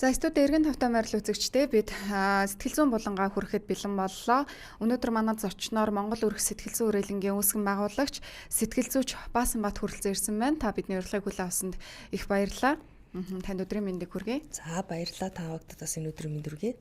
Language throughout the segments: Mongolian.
За студ эргэн тавтай байрал үзэгчдээ бид сэтгэл зүйн булангаа хүрэхэд бэлэн боллоо. Өнөөдөр манай зочноор Монгол Өрх сэтгэл зүйн хүрээлэнгийн үүсгэн байгуулагч сэтгэл зүйч Баасан Бат хүрэлцэн ирсэн байна. Та бидний урилгыг хүлээн авсанд их баярлалаа. Танд өдрийн мэндийг хүргэе. За баярлалаа та бүгдэд бас энэ өдрийн мэнд хүргэе.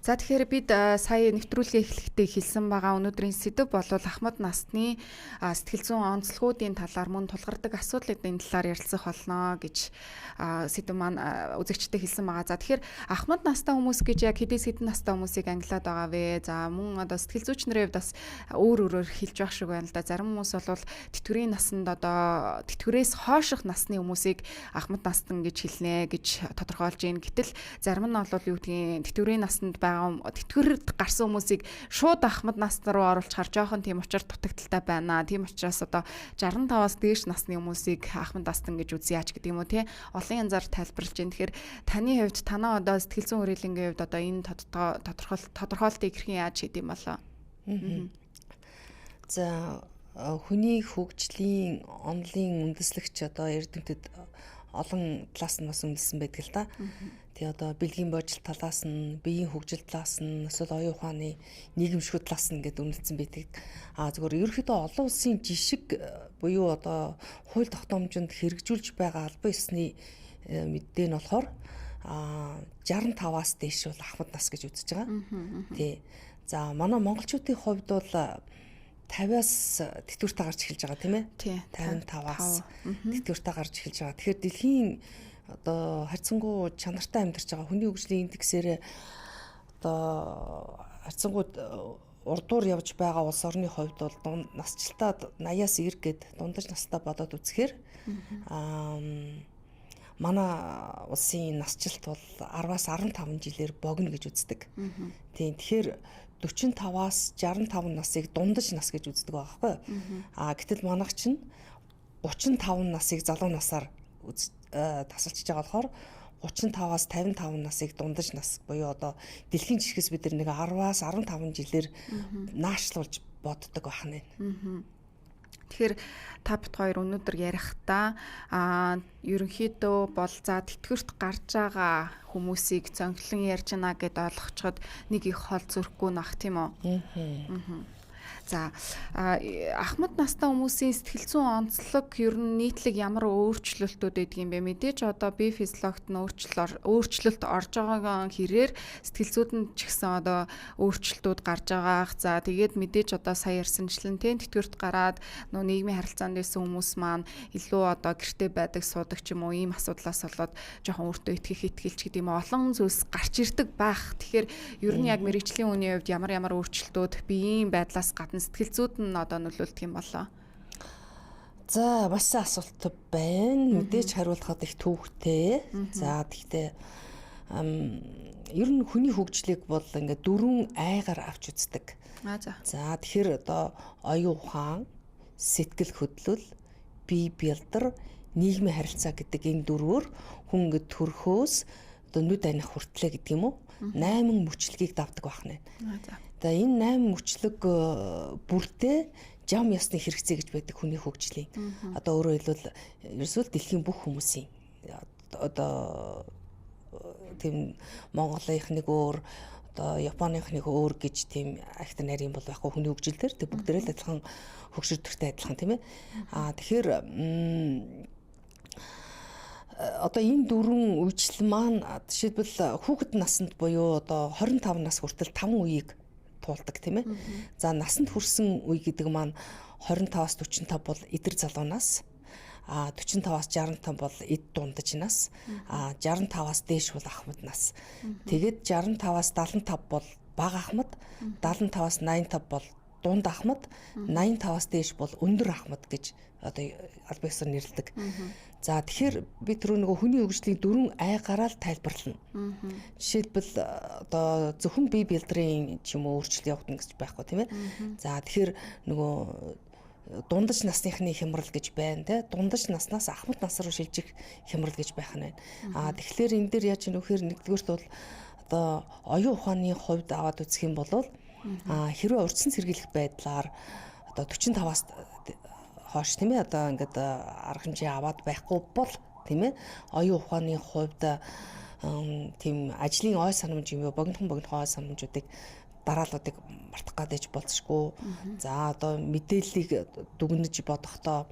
За тэгэхээр бид сая нэвтрүүлгээ эхлэхдээ хэлсэн байгаа өнөөдрийн сэдэв бол ахмад насны сэтгэл зүйн онцлогуудын талаар мөн тулгардаг асуудлын талаар ярилцах болно гэж сэдэв маань үзэгчдэд хэлсэн байгаа. За тэгэхээр ахмад настай хүмүүс гэж яг хэдий хэдэн настай хүмүүсийг ангилаад байгаа вэ? За мөн одоо сэтгэл зүйчнэрээ бас өөр хэлж байх шиг байна л да. Зарим хүмүүс бол тэтгэврийн наснд одоо тэтгэврээс хооших насны хүмүүсийг ахмад нас гэж хэлнэ гэж тодорхойлж байна. Гэтэл зарим нь бол юу гэдгийг тэтгэврийн наснд байгаа тэтгэврт гарсан хүмүүсийг шууд ахмад нас руу оруулчихар жоохон тийм учир дутагдaltaй байна. Тийм учраас одоо 65-аас дээш насны хүмүүсийг ахмад настан гэж үзье яач гэдэг юм уу тий. Олон янзаар тайлбарлаж байна. Тэгэхээр таны хувьд танаа одоо сэтгэл зүйн хүрээлэнгийн хувьд одоо энэ тодорхойлтыг хэрхэн яаж хийдэм болоо? За хүний хөгжлийн онолын үндэслэгч одоо эрдэмтэд олон талаас нь бас үнэлсэн байдаг л да. Тэгээ одоо бэлгийн божил талаас нь, биеийн хөгжил талаас нь, эсвэл оюун ухааны нийгэмшгүй талаас нь гэдэг үнэлсэн байдаг. Зөвхөн ерөнхийдөө олон улсын жишг буюу одоо хууль тогтоомжинд хэрэгжүүлж байгаа албан ёсны мэдээ нь болохоор 65-аас дээш бол ахмад нас гэж үзэж байгаа. Тий. За манай монголчуудын хувьд бол 50-аас тэтгэвртэ гарч эхэлж байгаа тийм ээ. 55-аас тэтгэвртэ гарч эхэлж байгаа. Тэгэхээр дэлхийн одоо харьцангуй чанартай амьдарч байгаа хүний хөгжлийн индексээр одоо харьцангуй урдуур явж байгаа улс орны хувьд бол насжилтаа 80-аас 90 гээд дундаж настай бодоод үзэхээр манай улсын насжилт бол 10-аас 15 жилээр богино гэж үздэг. Тийм. Тэгэхээр 45-аас 65 насыг дундаж нас гэж үздэг байгаа байхгүй. Гэтэл манайх чинь 35 насыг залуу насаар тасалчиж байгаа болохоор 35-аас 55 насыг дундаж нас буюу одоо дэлхийн жишгээс бид нэг 10-аас 15 жилээр наашлуулж боддог байна. Тэгэхээр та бит хоёр өнөөдөр ярихдаа ерөнхийдөө бол за тэтгэврт гарч байгаа хүмүүсийг зонхлон ярьж байна гэд ойлгочход нэг их хол зөрөхгүй нах тийм үү? За ахмад настай хүмүүсийн сэтгэл зүйн онцлог ер нь нийтлэг ямар өөрчлөлтүүд байдаг юм бэ? Мэдээж одоо бие физиологт нь өөрчлөлт орж байгаа хэрээр сэтгэл зүйд нь ч гэсэн одоо өөрчлөлтүүд гарч байгаах. За тэгээд мэдээж одоо сая ярьсанчлан тэтгэврт гараад нөө нийгмийн харилцаанд байсан хүмүүс маань илүү одоо гэртээ байдаг суудаг ч юм уу ийм асуудлаас болоод жоохон өөртөө итгэлч гэдэг юм олон зүйлс гарч ирдэг байх. Тэгэхээр ер нь яг мэрэгжлийн үеийн хувьд ямар өөрчлөлтүүд биеийн байдлаас гадна сэтгэл зүйд нь одоо нөлөөлдөг юм болоо. За маш сайн асуулт байна. Мэдээж хариулахад их төвөгтэй. За тэгтээ ер нь хүний хөгжлийг бол ингээд дөрвөн айгаар авч үздэг. За тэгэхээр одоо оюун ухаан, сэтгэл хөдлөл, бие бэлдэр, нийгмийн харилцаа гэдэг энэ дөрвөөр хүн ингээд төрхөөс одоо нүд аних хүртлээ гэдэг юм уу? 8 мөчлөгийг давдаг байна. За энэ 8 мөчлөг бүртээ жам ёсны хэрэгцээ гэж байдаг хүний хөгжлийн. Одоо өөрөөр хэлбэл ерөөсөө дэлхийн бүх хүмүүсийн одоо тийм Монголынх нэг өөр одоо Японых нэг өөр гэж тийм ахт нарийн бол байхгүй хүний хөгжил төр тэг бүгдээрээ л адилхан хөгжөлтөртэй адилхан тийм ээ. Тэгэхээр одоо энэ дөрвөн үйлчлэл маань жишээлбэл хүүхэд наснд буюу одоо 25 нас хүртэл 5 үеийг туулдаг тийм ээ. За насанд хүрсэн үе гэдэг маань 25-аас 45 бол эдэр залуу нас, 45-аас 65 бол эд дундаж нас, 65-аас дээш бол ахмад нас. Тэгээд 65-аас 75 бол бага ахмад, 75-аас 85 бол дунд ахмад, 85-аас дээш бол өндөр ахмад гэж одоо албан ёсоор нэрлэдэг. За тэгэхээр би түрүү нөгөө хүний хөгжлийн дөрвөн айгаараа л тайлбарлана. Жишээлбэл одоо зөвхөн бие бэлдрийн ч юм уу өөрчлөлт явагдана гэж байхгүй тийм ээ. За тэгэхээр нөгөө дундаж насныхны хямрал гэж байна те. Дундаж наснаас ахмад нас руу шилжих хямрал гэж байх нь байна. Тэгэхээр энэ дээр яаж нөхөр нэгдүгээрт бол одоо оюун ухааны хувьд аваад үзэх юм бол хэрвээ урьдчилан сэргийлэх байдлаар одоо 45-аас хойш тийм ээ одоо ингээд арга хэмжээ аваад байхгүй бол тийм ээ оюун ухааны хувьд тийм ажлын ой санамж юм уу богинохон ой санамжуудыг дараалуудыг мартах гадаж болцшгүй. За одоо мэдээллийг дүгнэж бодохдоо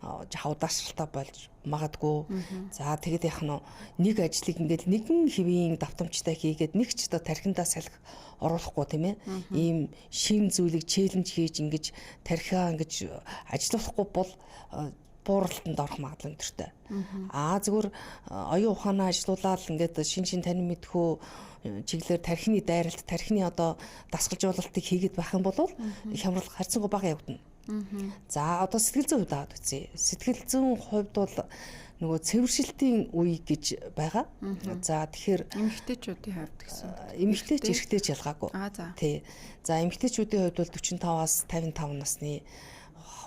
хавдаашралтай болж магадгүй. За тэгэд яах нь нэг ажлыг ингээд нэгэн хэвийн давтамжтай хийгээд нэг ч одоо тархиндаа салхи оруулахгүй тийм ээ. Ийм шин зүйлийг челленж хийж ингэж тархиа ингэж ажиллуулахгүй бол бууралтанд орох магадлал өндөртэй. Зүгээр оюун ухаанаа ажилуулаад ингээд шин танин мэдхүү чиглэлээр тархины дайралт, тархины одоо дасгалжуулалтыг хийгээд байх юм бол хямрал харьцангуй бага явагдана. За одоо сэтгэл зүйн хувьд аваад үзье. Сэтгэл зүйн хувьд бол нөгөө цэвэршилтийн үе гэж байгаа. За тэгэхээр эмэгтэйчүүдийн хувьд гэсэн. Эмэгтэйч эрэгтэйч ялгаагүй. Тий. За эмэгтэйчүүдийн хувьд бол 45-аас 55 насны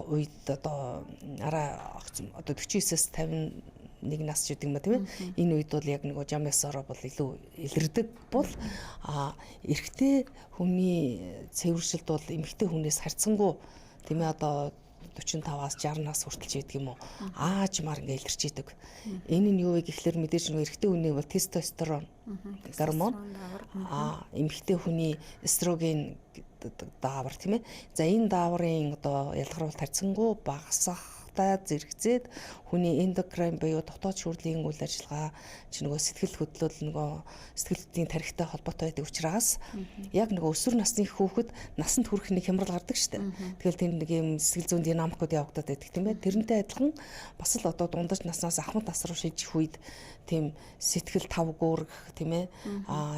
үед одоо одоо 49-ээс 51 нас ч гэдэг юм ба тийм ээ. Энэ үед бол яг нөгөө жамясараа бол илүү илэрдэг бол эрэгтэй хүний цэвэршилт бол эмэгтэй хүнээс харьцангуй тийм ээ одоо 45-аас 60 нас хүртэл ч гэдэг юм уу аажмаар ингээ илэрч идэг. Энэ нь юу вэ гэхэлэр мэдээж нөгөө эрэгтэй хүний бол тестостерон гормон эмэгтэй хүний эстроген даавар тийм ээ. За энэ дааврын одоо ялгаруулалт харьцангуй багасахтай зэрэгцээд хүний эндокрин буюу дотоод шүүрлийн үйл ажиллагаа чи нөгөө сэтгэл хөдлөл нөгөө сэтгэлийн тархитай холбоотой байдаг учраас яг нөгөө өсвөр насны хүүхэд насанд хүрэх нэг хямрал гардаг штэ. Тэгэл тэр нэг юм сэтгэл зүйн динамикууд явагдаад байдаг тийм ээ. Тэрнтэй адилхан бас л одоо дундаж наснаас ахмад нас руу шилжих үед тийм сэтгэл тавгуурх тийм ээ.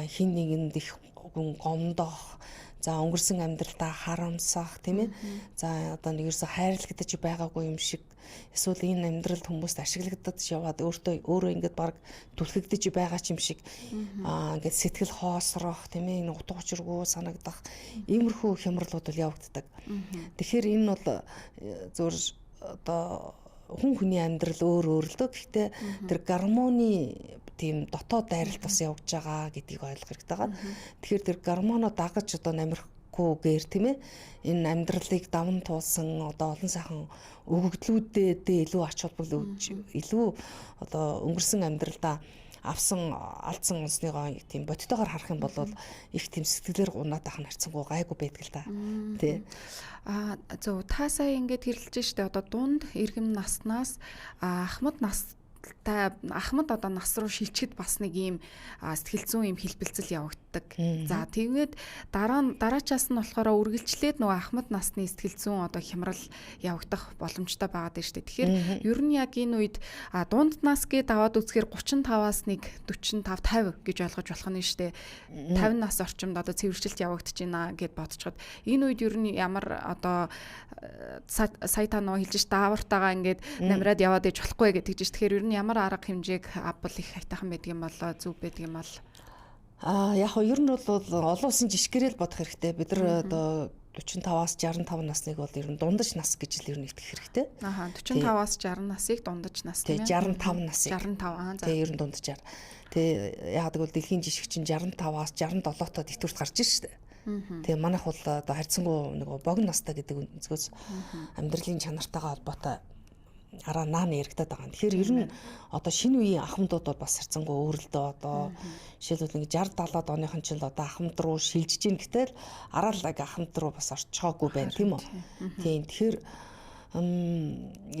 Хин нэгэнд их гомдох. За өнгөрсөн амьдралдаа харамсах тийм ээ. За одоо нэгэрсээ хайрлагдаж байгаагүй юм шиг эсвэл энэ амьдралд хүмүүст ашиглагдаж яваад өөрөө ингээд баг түлхэгдэж байгаа ч юм шиг ингээд сэтгэл хоосрох тийм ээ. Энэ утга учиргүй санагдах иймэрхүү хямралууд бол явагддаг. Тэгэхээр энэ бол зөвөр одоо хүн хүний амьдрал өөр л дөө. Гэхдээ тэр гормоны тийм дотоод дайралт бас явж байгаа гэдгийг ойлгох хэрэгтэй байгаа. Тэгэхээр тэр гормоноо дагаж одоо намирахгүйгээр тийм ээ энэ амьдралыг даван туулсан одоо олон сайхан өгөгдлүүдэд илүү ач холбогдол өгч илүү одоо өнгөрсөн амьдралдаа авсан алдсан онцныгоо тийм бодтойгоор харах юм бол их тийм сэтгэлээр унаад ах нь харьцангуй гайгүй байдаг л та. Тий. Зөв та сая ингэж хэрэлж штэ одоо дунд иргэм наснаас ахмад одоо нас руу шилжихэд бас нэг ийм сэтгэл зүйн юм хэлбэлцэл явагддаг. За тэгээд дараачаас нь болохоор үргэлжлээд нөгөө ахмад насны сэтгэл зүйн одоо хямрал явагдах боломжтой байгаад байна шүү дээ. Тэгэхээр ер нь яг энэ үед дунд нас гээд аваад үзэхээр 35-аас нэг 45 50 гэж ойлгож болох нь шүү дээ. 50 нас орчимд одоо цэвэршилт явагдаж байна гэд бодцоход энэ үед ер нь ямар одоо сая та нөгөө хэлж ш даавартайгаа ингээд намраад яваад иж болохгүй гэдэг чинь тэгэхээр ер нь ямар арга хэмжээг авбал их хайтахан байдаг юм болоо зөв байдаг юм бол яг нь ер нь бол олон улсын жишгэрэл бодох хэрэгтэй. Бид нар одоо 45-аас 65 насныг бол ер нь дундаж нас гэж л ер нь итгэх хэрэгтэй. 45-аас 60 насыг дундаж нас тийм ээ. 65 насыг. 65 за. Тэгээ ер нь дундажаар. Тэгээ яг гэвэл дэлхийн жишг чинь 65-аас 67-тод итвэрт гарч ирж штэ. Тэгээ манайх бол одоо харьцангуй нөгөө богино настай гэдэг өнцгөөс амьдралын чанартайгаа холбоотой араа наана яригадаад байгаа. Тэгэхээр ер нь одоо шинэ үеийн ахмадууд бол бас харьцангуй өөрлөлтөө одоо жишээлбэл нэг 60 70-аад оныхон ч л одоо ахмад руу шилжиж гин гэтэл араа л ахмад руу бас орчхоогүй байна тийм үү. Тийм. Тэгэхээр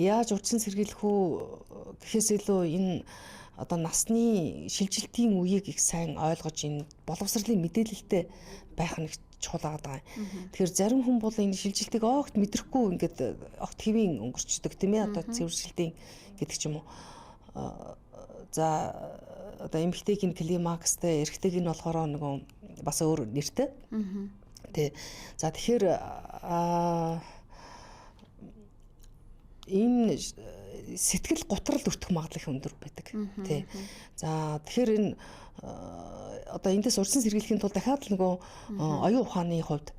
яаж урьдчилан сэргийлэх үү гэхээс илүү энэ одоо насны шилжилтийн үеийг их сайн ойлгож энэ боловсролын мэдээлэлтэй байх нь чухал байгаа. Тэгэхээр зарим хүн бол энэ шилжилтийг огт мэдрэхгүй ингээд огт хэвийн өнгөрчдөг тийм ээ одоо цэвэршилтийн гэдэг ч юм уу. За одоо эмэгтэйг нь климакстэй, эрэгтэйг нь болохоор нөгөө бас өөр нэртэй. Тэ. За тэгэхээр энэ сэтгэл гутрал өртөх магадлал их өндөр байдаг. Тэ. За тэгэхээр энэ одоо эндээс урьдчилан сэргийлэхийн тулд дахиад л нөгөө оюун ухааны хувьд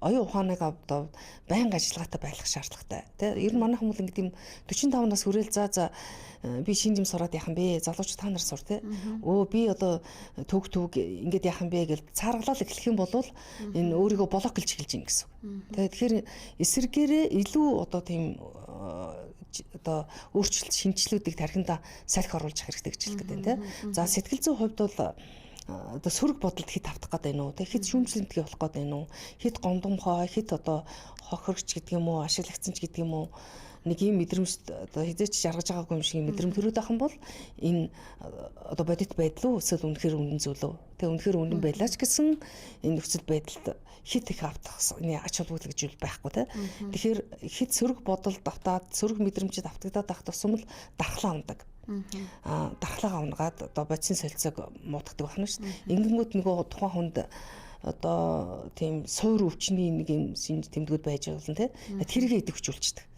оюун ухааныг одоо байнга ажиллагаатай байх шаардлагатай. Тэ ер нь манайхан бол ингэдэм 45 нас хүрээл за би шинэ юм сураад яах юм бэ? Залуучууд та нар сур тэ. Би одоо төг ингэж яах юм бэ гэж цааргалал эхлэх юм бол энэ өөрийгөө блок гэлж эхэлж гин гэсэн. Тэгэхээр эсэргээрээ илүү одоо тийм одоо өөрчлөлт шинжилгүүдийг тархиндаа салхи оруулж явах хэрэгтэй гэж хэлдэг гэдэг тийм. За сэтгэл зүйн хувьд бол одоо сөрөг бодолд хит автах гэдэг юм уу? Хит шүүмжлэмтгий болох гэдэг юм уу? Хит гомдомхой, хит одоо хохирогч гэдэг юм уу? Ашиглагцсан ч гэдэг юм уу? Нэг юм мэдрэмж одоо хизээч жаргаж байгаагүй юм шиг мэдрэмж төрөөд байх юм бол энэ одоо бодит байдал уу эсвэл үнэхээр үнэн зүйл үү? Тэгээ үнэхээр үнэн байлаач гэсэн энэ нөхцөл байдалд хит их автах энэ ач холбогдол гэж байхгүй те. Тэгэхээр хит сөрөг бодолд автаад сөрөг мэдрэмжид автагдаад байх тусам л дархлаа ундаг. Дархлаагаа унгаад одоо бодисын солилцоог муудахдаг байна шүү дээ. Ингэнгүүт нөгөө тухайн хүнд одоо тийм суур өвчний нэг юм шинж тэмдгүүд байж байгаа юм те. Тэргээ идэвхжүүлчихдэг.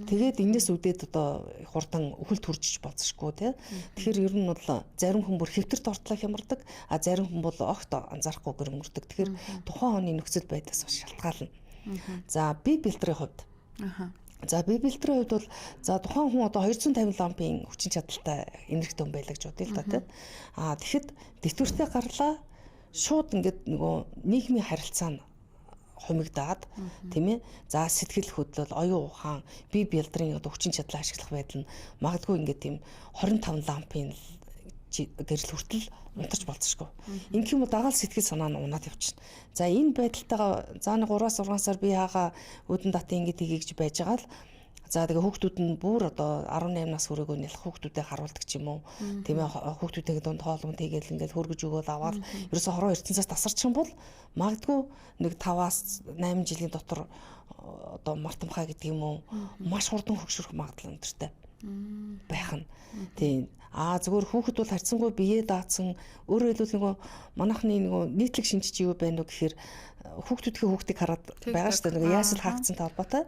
Тэгээд энэс үдээд одоо хурдан өхөлт хүрчиж болцсохгүй тий. Тэгэхээр ер нь бол зарим хүн бүр хэвтэрт ортлоо хямардаг, зарим хүн бол огт анзаарахгүйгээр өнгөрдөг. Тэгэхээр тухайн хүний нөхцөл байдлаас шалтгаална. За бие бэлтрийн хувьд. За бие бэлтрийн хувьд бол за тухайн хүн одоо 250 лампын хүчин чадалтай энергитэй хүн байлаа гэж бодъё л да тий. Тэгэхэд дэвтвэртэй гарлаа шууд ингээд нөгөө нийгмийн харилцаа нь хумигдаад тийм ээ. За сэтгэл хөдлөл, оюун ухаан, бие бэлтрийн одоо хүчин чадлаа ашиглах байдал нь магадгүй ингээд тийм 25 лампын гэрэл хүртэл унтарч болцсохгүй. Ингэх юм бол дагаал сэтгэл санаа нь унаад явчихна. За энэ байдалтайгаа за нэг 3-6 сар би яага үүдэн датын ингэж хийгийгж байж байгаа л за тэгээ хүүхдүүд нь бүр одоо 18 нас хүрээгүй нэлэх хүүхдүүдээ харуулдаг ч юм уу. Тийм ээ хүүхдүүдээ дунд хоолмон тэгээл ингээд хөргөж өгөөл аваад ерөөсө хороо ертөнцөөс тасарчих юм бол магадгүй нэг 5-8 жилийн дотор одоо мартамхай гэдэг юм уу маш хурдан хөгшрөх магадлал өндөртэй байх нь. Тийм. Зүгээр хүүхэд бол харьцангуй биеэ даацсан өөрөөр хэлбэл нөгөө манайхны нөгөө нийтлэг шинжич юу байна уу гэхээр хүүхдүүдийн хүүхдийг хараад байгаа шүү дээ. Нөгөө яасл хаагдсан талбайтай.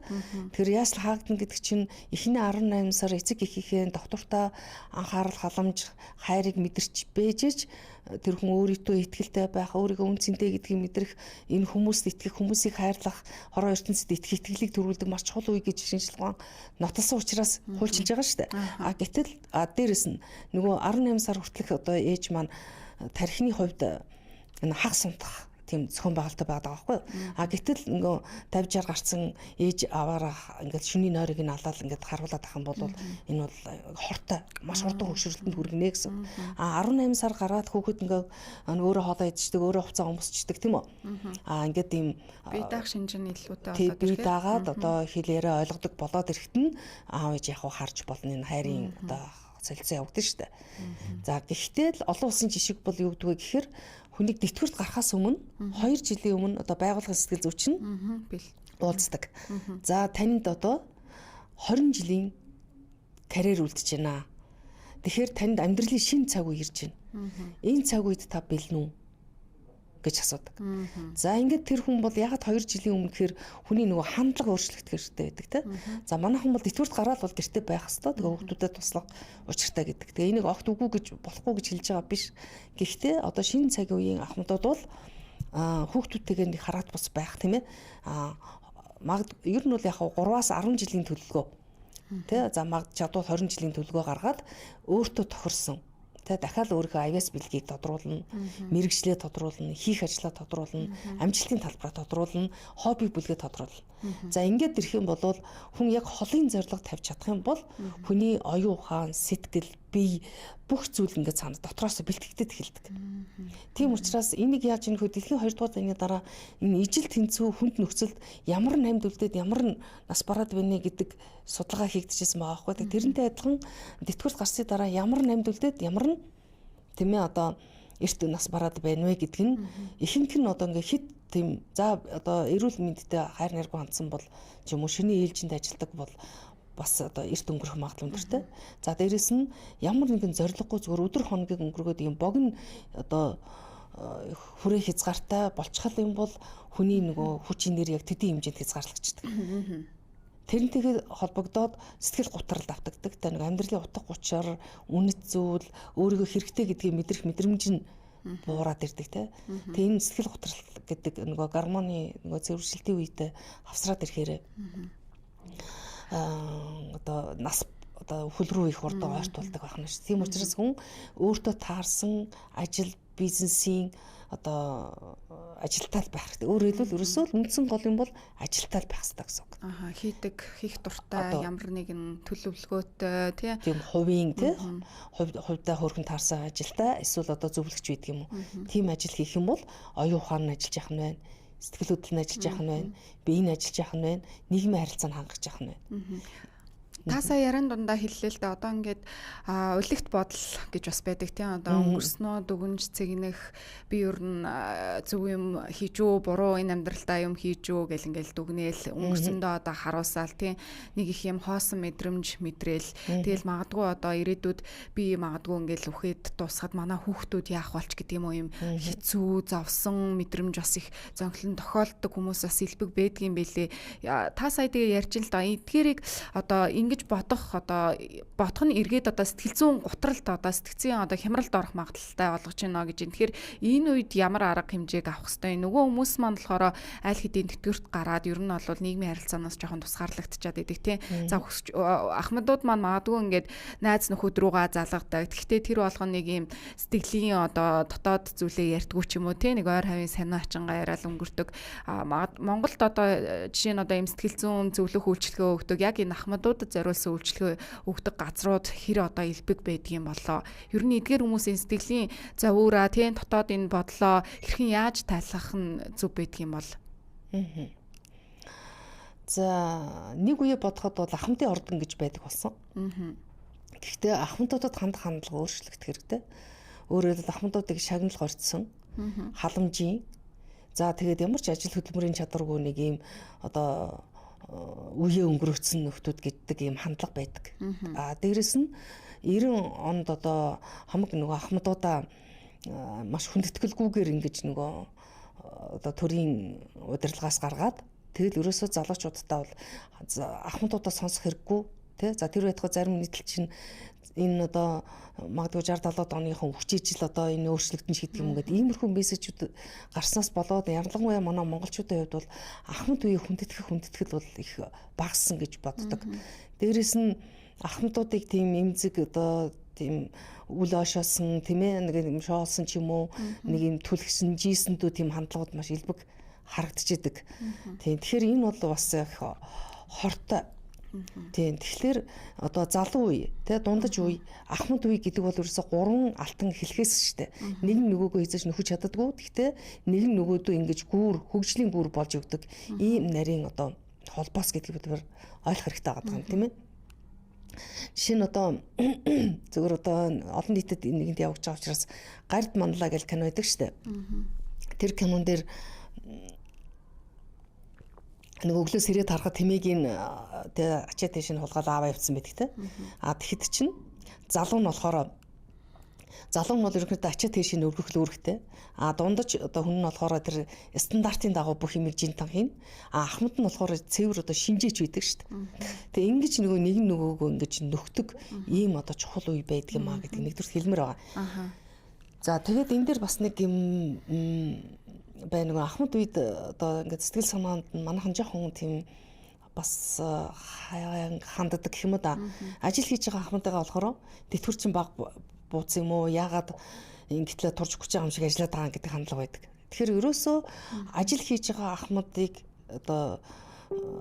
Тэгэхээр яасл хаагдана гэдэг чинь эхний 18 сар эцэг эхийнхээ доктортой анхаарал халамж хайрыг мэдэрч бэжж тэр хүн өөрийнхөө ихтгэлтэй байх, өөрийгөө үн цэнтэй гэдгийг мэдрэх, энэ хүмүүст итгэх, хүмүүсийг хайрлах, хороо ертөнцид итгэх итгэлийг төрүүлдэг маш чухал үе гэж шинжилгээ нотолсон учраас хуульчилж байгаа шүү дээ. Гэтэл дээрэс нь нөгөө 18 сар хүртэлх одоо ээж маань тархины хувьд энэ хагас унтах тийм зохион байгуулалттай байгаа байхгүй. Гэтэл нөгөө 50-60 гарсан ээж аваараа ингээд шөнийн нойрыг нь алаал ингээд харуулад ах юм бол энэ бол хортой маш хурдан хөгшрөлтөнд хүргэнэ гэсэн. 18 сар гараад хүүхэд ингээд өөрөө хоолоо идчихдэг, өөрөө хувцас өмсчдэг тийм үү. Ингээд ийм бие даах шинжин илүүтэй болоод бие даагаад одоо хэлээрээ ойлгодог болоод ирэхэд нь аав ээж яг харж болно энэ хайрын одоо солилцоо явагдаж штэ. За гэхдээ л олон улсын жишг бол юу гэдэг вэ гэхээр хүнийг дэвтгүрт гарахаас өмнө 2 жилийн өмнө одоо байгууллагын сэтгэл зүйч нь уулздаг. За танд одоо 20 жилийн карьер үлдэж байна. Тэгэхээр танд амьдралын шинэ цаг үе ирж байна. Энэ цаг үед та бэлэн үү гэж асуудаг. За ингээд тэр хүн бол ягаад 2 жилийн өмнө гэхээр хүний нөгөө хандлага өөрчлөгдөх хэрэгтэй байдаг те. За манай хүн бол дэвтгүрт гараад бол гэртээ байх хэвээр тэгээ хүүхдүүдэд туслах учиртай гэдэг. Тэгээ энийг огт үгүй гэж болохгүй гэж хэлж байгаа биш. Гэхдээ одоо шинэ цагийн үеийн ахмадууд бол хүүхдүүдтэйгээ нэг хараат бус байх тийм ээ. Ер нь бол яг 3-аас 10 жилийн төлөвлөгөө тэ за чадвал 20 жилийн төлөвлөгөө гаргаад өөртөө тохирсон тэ дахиад өөрийнхөө авиас бэлгийг тодруулна, мэрэгчлээ тодруулна, хийх ажлаа тодруулна, амжилтын талбараа тодруулна, хобби бүлгээ тодруулна. За ингээд ирэх юм бол хүн яг холын зорилго тавьж чадах юм бол хүний оюун ухаан, сэтгэл, бие бүх зүйл ингээд цаана дотроос бэлтгэгдэж эхэлдэг. Тийм учраас энийг яаж ийм хөө дэлхийн 2 дугаар дайны дараа энэ ижил тэнцүү хүнд нөхцөлд ямар намд үлдээд ямар нас бараад байна гэдэг судалгаа хийгдэжсэн байгаа байхгүй. Тэрнтэй адилхан дэвтгүрт гарсны дараа ямар намд үлдээд ямар нь тийм ээ одоо эрт нас бараад байна вэ гэдг нь ихэнх нь одоо ингээд хит тийм за одоо эрүүл мэндтэй хайр найргүй хандсан бол ч юм уу шөнийн ээлжинд ажилладаг бол бас одоо эрт өнгөрөх магадлал өндөртэй. За дээрэс нь ямар нэгэн зориггүй зүгээр өдөр хоногийг өнгөргөөд юм богино одоо хүрээ хязгаартай болчихол юм бол хүний нөгөө хүчин нэр яг төдий хэмжээнд хязгаарлагдчихдаг. Тэрнтэйгээ холбогдоод сэтгэл гутралд автагддаг. Тэ нэг амьдралын утга учир, үнэт зүйл, өөрийгөө хэрэгтэй гэдгийг мэдрэх мэдрэмж нь буураад ирдэг те. Тэгээ энэ сэтгэл гутрал гэдэг нөгөө гормоны нөгөө зэвэршилтийн үедээ авсраад ирэхээр одоо нас одоо хөл рүү их хурдан ойртуулдаг байх нь шүү. Тийм учраас хүн өөртөө таарсан ажил, бизнесийн одоо ажилтал байх хэрэгтэй. Өөрөөр хэлбэл ерөөсөө л үндсэн гол юм бол ажилтал байх хэрэгтэй гэсэн үг. Хийх дуртай ямар нэгэн төлөвлөгөөтэй тийм хувийн хувьдаа хөргөн таарсан ажилтаа эсвэл одоо зөвлөгч байдаг юм уу. Тийм ажил хийх юм бол оюун ухаан нь ажиллаж явах нь байна. Сэтгэл хөдлөл нь ажиллаж явах нь байна. Бие нь ажиллаж явах нь байна. Нийгмийн харилцааг хангаж явах нь байна. Та сая яран дундаа хэллээ л дээ. Одоо ингээд улигт бодол гэж бас байдаг тийм. Одоо өнгөрснөө дүгнж цэгнэх би ер нь зөв юм хийж үү, буруу энэ амьдралдаа юм хийж үү гэл ингээл дүгнээл өнгөрсөндөө одоо харуулсаал тийм. Нэг их юм хоосон мэдрэмж мэдрээл. Тэгэл магадгүй одоо ирээдүйд би магадгүй ингээл үхээд дуусгаад манай хүүхдүүд яах болч гэдэг юм уу юм хэцүү, зовсон мэдрэмж бас их зөнхлөн тохиолддог хүмүүс бас илбэг байдгийн байлээ. Та сая тэгээ ярьж л да. Эдгээрийг одоо ингэж бодох нь эргээд одоо сэтгэл зүйн гутралд одоо сэтгцийн одоо хямралд орох магадлалтай болгож байна гэж. Тэгэхээр энэ үед ямар арга хэмжээг авах хэвтэй. Нөгөө хүмүүс маань болохоор аль хэдийн тэтгэврт гараад ер нь бол нийгмийн харилцаанаас жоохон тусгаарлагдчихад идэг тийм. За ахмадууд маань магадгүй ингээд найз нөхөд рүүгээ залгадаг. Гэхдээ тэр болгоно нэг юм сэтгэлийн одоо дотоод зүйлээ ярьдгүү ч юм уу тийм. Нэг ойр хавийн санаа ачингаа яриад өнгөрдөг. Монголд одоо жишээ нь одоо юм сэтгэл зүйн зөвлөх үйлчилгээ өгдөг. Яг энэ ахмадуудад зориулсан үйлчлэгээ өгдөг газрууд хэр одоо илбэг байдгийн болоо. Ер нь эдгээр хүмүүсийн сэтгэлийн завуураа тийм дотоод энэ бодлоо хэрхэн яаж тайлах нь зөв байдгийн бол. За нэг үе бодоход бол ахмадын ордон гэж байдаг болсон. Гэхдээ ахмадуудад хандах хандлага өөрчлөгдөх хэрэгтэй. Өөрөөр хэлбэл ахмадуудыг шагнал горьцсон халамжийн за тэгээд ямар ч ажил хөдөлмөрийн чадваргүй нэг юм одоо үеэ өнгөрөөцсөн нөхдүүд гэдэг ийм хандлага байдаг. Дээрэс нь 90 онд одоо хамаг нөгөө ахмадуудаа маш хүндэтгэлгүйгээр ингэж нөгөө одоо төрийн удирдлагаас гаргаад тэгэл ерөөсөө залуучуудаа бол ахмадуудаа сонсох хэрэггүй тий. За тэр байтугай зарим нийтлэл чинь энэ одоо магадгүй 60-70 оныхон хүчижил одоо энэ өөрчлөгдөн ч гэдэг юм гээд иймэрхүү мессежүүд гарснаас болоод ярангуяа манай монголчуудын хувьд бол ахмад үеийг хүндэтгэл бол их багассан гэж боддог. Дээрээс нь ахмадуудыг тийм эмзэг одоо тийм үл ошоосон тийм ээ нэг юм шоолсон ч юм уу нэг юм түлхсэн жийсэндүү тийм хандлагууд маш илбэг харагдчихэдэг. Тийм тэгэхээр энэ бол бас их хортой. Тийм тэгэхээр одоо залуу үе тий дундаж үе ахмад үе гэдэг бол ерөөсө 3 алтан хэлхээс штэ. Нэг нь нөгөөгөө хийж нөхөж чаддаггүй. Гэхдээ нэг нь нөгөөдөө ингэж хөгжлийн гүүр болж өгдөг. Ийм нарийн одоо холбоос гэдгийг бид ойлгох хэрэгтэй байгаа юм тийм ээ. Жишээ нь одоо зөвхөн одоо олон нийтэд нэгэнд явж байгаа учраас гард манлаа гэл кино байдаг штэ. Тэр кинон дээр нэг өглөөс ирээд харахад тэмээгийн тэ ачаа тийш нь хулгаал аваа явцсан байдаг те. Тэгэхэд чинь залуу нь болохоор залуу нь бол ерөнхийдөө ачаа тийш нь өргөх л үүрэгтэй. Дундаж одоо хүн нь болохоор тэр стандартын дагуу бүх юм жинтан хийн. Ахмад нь болохоор цэвэр одоо шинжээч байдаг шүү дээ. Тэгээ ингэж нэг нь нөгөөгөө ингэж нөхдөг ийм одоо чухал үе байдаг юм а гэдэг нэгдүгээр хэлмээр байгаа. За тэгээд энэ дээр бас нэг юм байна нөгөө ахмад үед одоо ингээд сэтгэл санаанд манайхан жоохон тийм бас ханддаг гэх юм уу да. Ажил хийж байгаа ахмадгаа болохоор тэтгэвэр чинь баг бууц юм уу яагаад ингэтлээ турж хүч байгаа юм шиг ажиллаад байгаа гэдэг хандлага байдаг. Тэгэхээр ерөөсөө ажил хийж байгаа ахмадыг одоо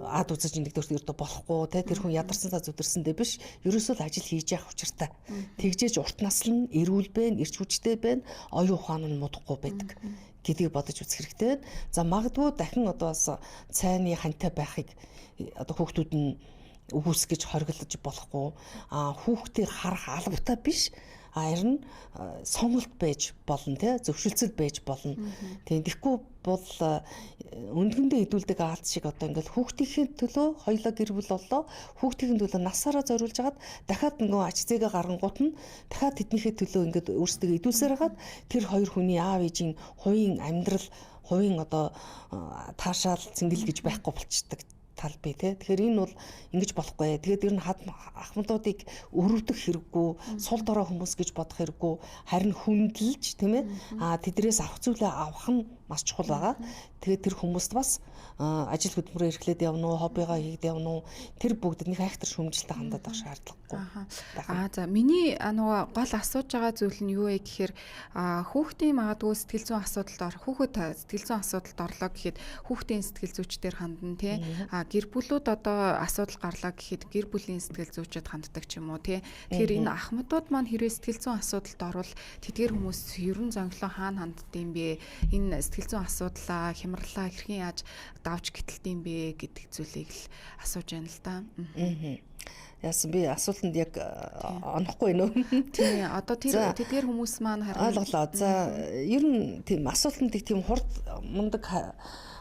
ад үзэж нэгдүгээр ердөө болохгүй те тэр хүн ядарсанаа зүдэрсэндээ биш ерөөсөө л ажил хийж явах учиртай. Тэгжээж урт насл нь эрүүл байна, эрч хүчтэй байна, оюун ухаан нь мудахгүй байдаг гэдгийг бодож үзэх хэрэгтэй. За магадгүй дахин одоо бас цайны хантай байхыг одоо хүүхдүүд нь үгүйсгэж хориглож болохгүй. Хүүхдийг харах албатай биш. Харин сонголт байж болно тий зөвшөлтсөл байж болно. Тэгэхгүй бол өндгөндөө хөдөлдөг аалт шиг одоо ингээл хүүхдийн төлөө хоёлоо гэр бүл боллоо. Хүүхдийн төлөө насаараа зориулж хагаад дахиад нөгөө ач зээгээ гарангуут нь дахиад тэднийхээ төлөө ингээд өөрсдөө идүүлсээр хагаад тэр хоёр хүний аав ээжийн хувийн амьдрал, хувийн одоо таашаал цэнгэл гэж байхгүй болчдөг. Талбай тий. Тэгэхээр энэ бол ингэж болохгүй. Тэгээд ер нь ахмадуудыг өрөвдөх хэрэггүй, сул дорой хүмүүс гэж бодох хэрэггүй, харин хүндлж тийм ээ. Тэдрээс авах зүйлээ авах нь маш чухал байгаа. Тэгээд тэр хүмүүст бас ажил хөдөлмөрөөр эрхлээд явна уу, хоббигоо хийгээд явна уу, тэр бүгдэд нэг айхтар шүүмжлэлтэй хандаад авах шаардлагагүй. За миний нөгөө гол асууж байгаа зүйл нь юу вэ гэхээр хүүхдийн магадгүй сэтгэл зүйн асуудалд хүүхэд сэтгэл зүйн асуудалд орлоо гэхэд хүүхдийн сэтгэл зүйчдэр хандна тий. Гэр бүлүүд одоо асуудал гарлаа гэхэд гэр бүлийн сэтгэл зүйчэд ханддаг ч юм уу тий. Тэгэхээр энэ ахмадууд маань хэрвээ сэтгэл зүйн асуудалд орвол тэдгээр хүмүүс ерөн зөнхлөө хаана ханддсан бэ? Энэ сэтгэл зүйн асуудлаа хямралаа хэрхэн яаж давж гэтэлдэм бэ гэдэг зүйлийг л асууж байна л да. Яасан би асуултанд яг онохгүй нөө. Тийм одоо тэдгээр хүмүүс маань харин ойлголоо. За ер нь тийм асуултанд тийм хурд мундаг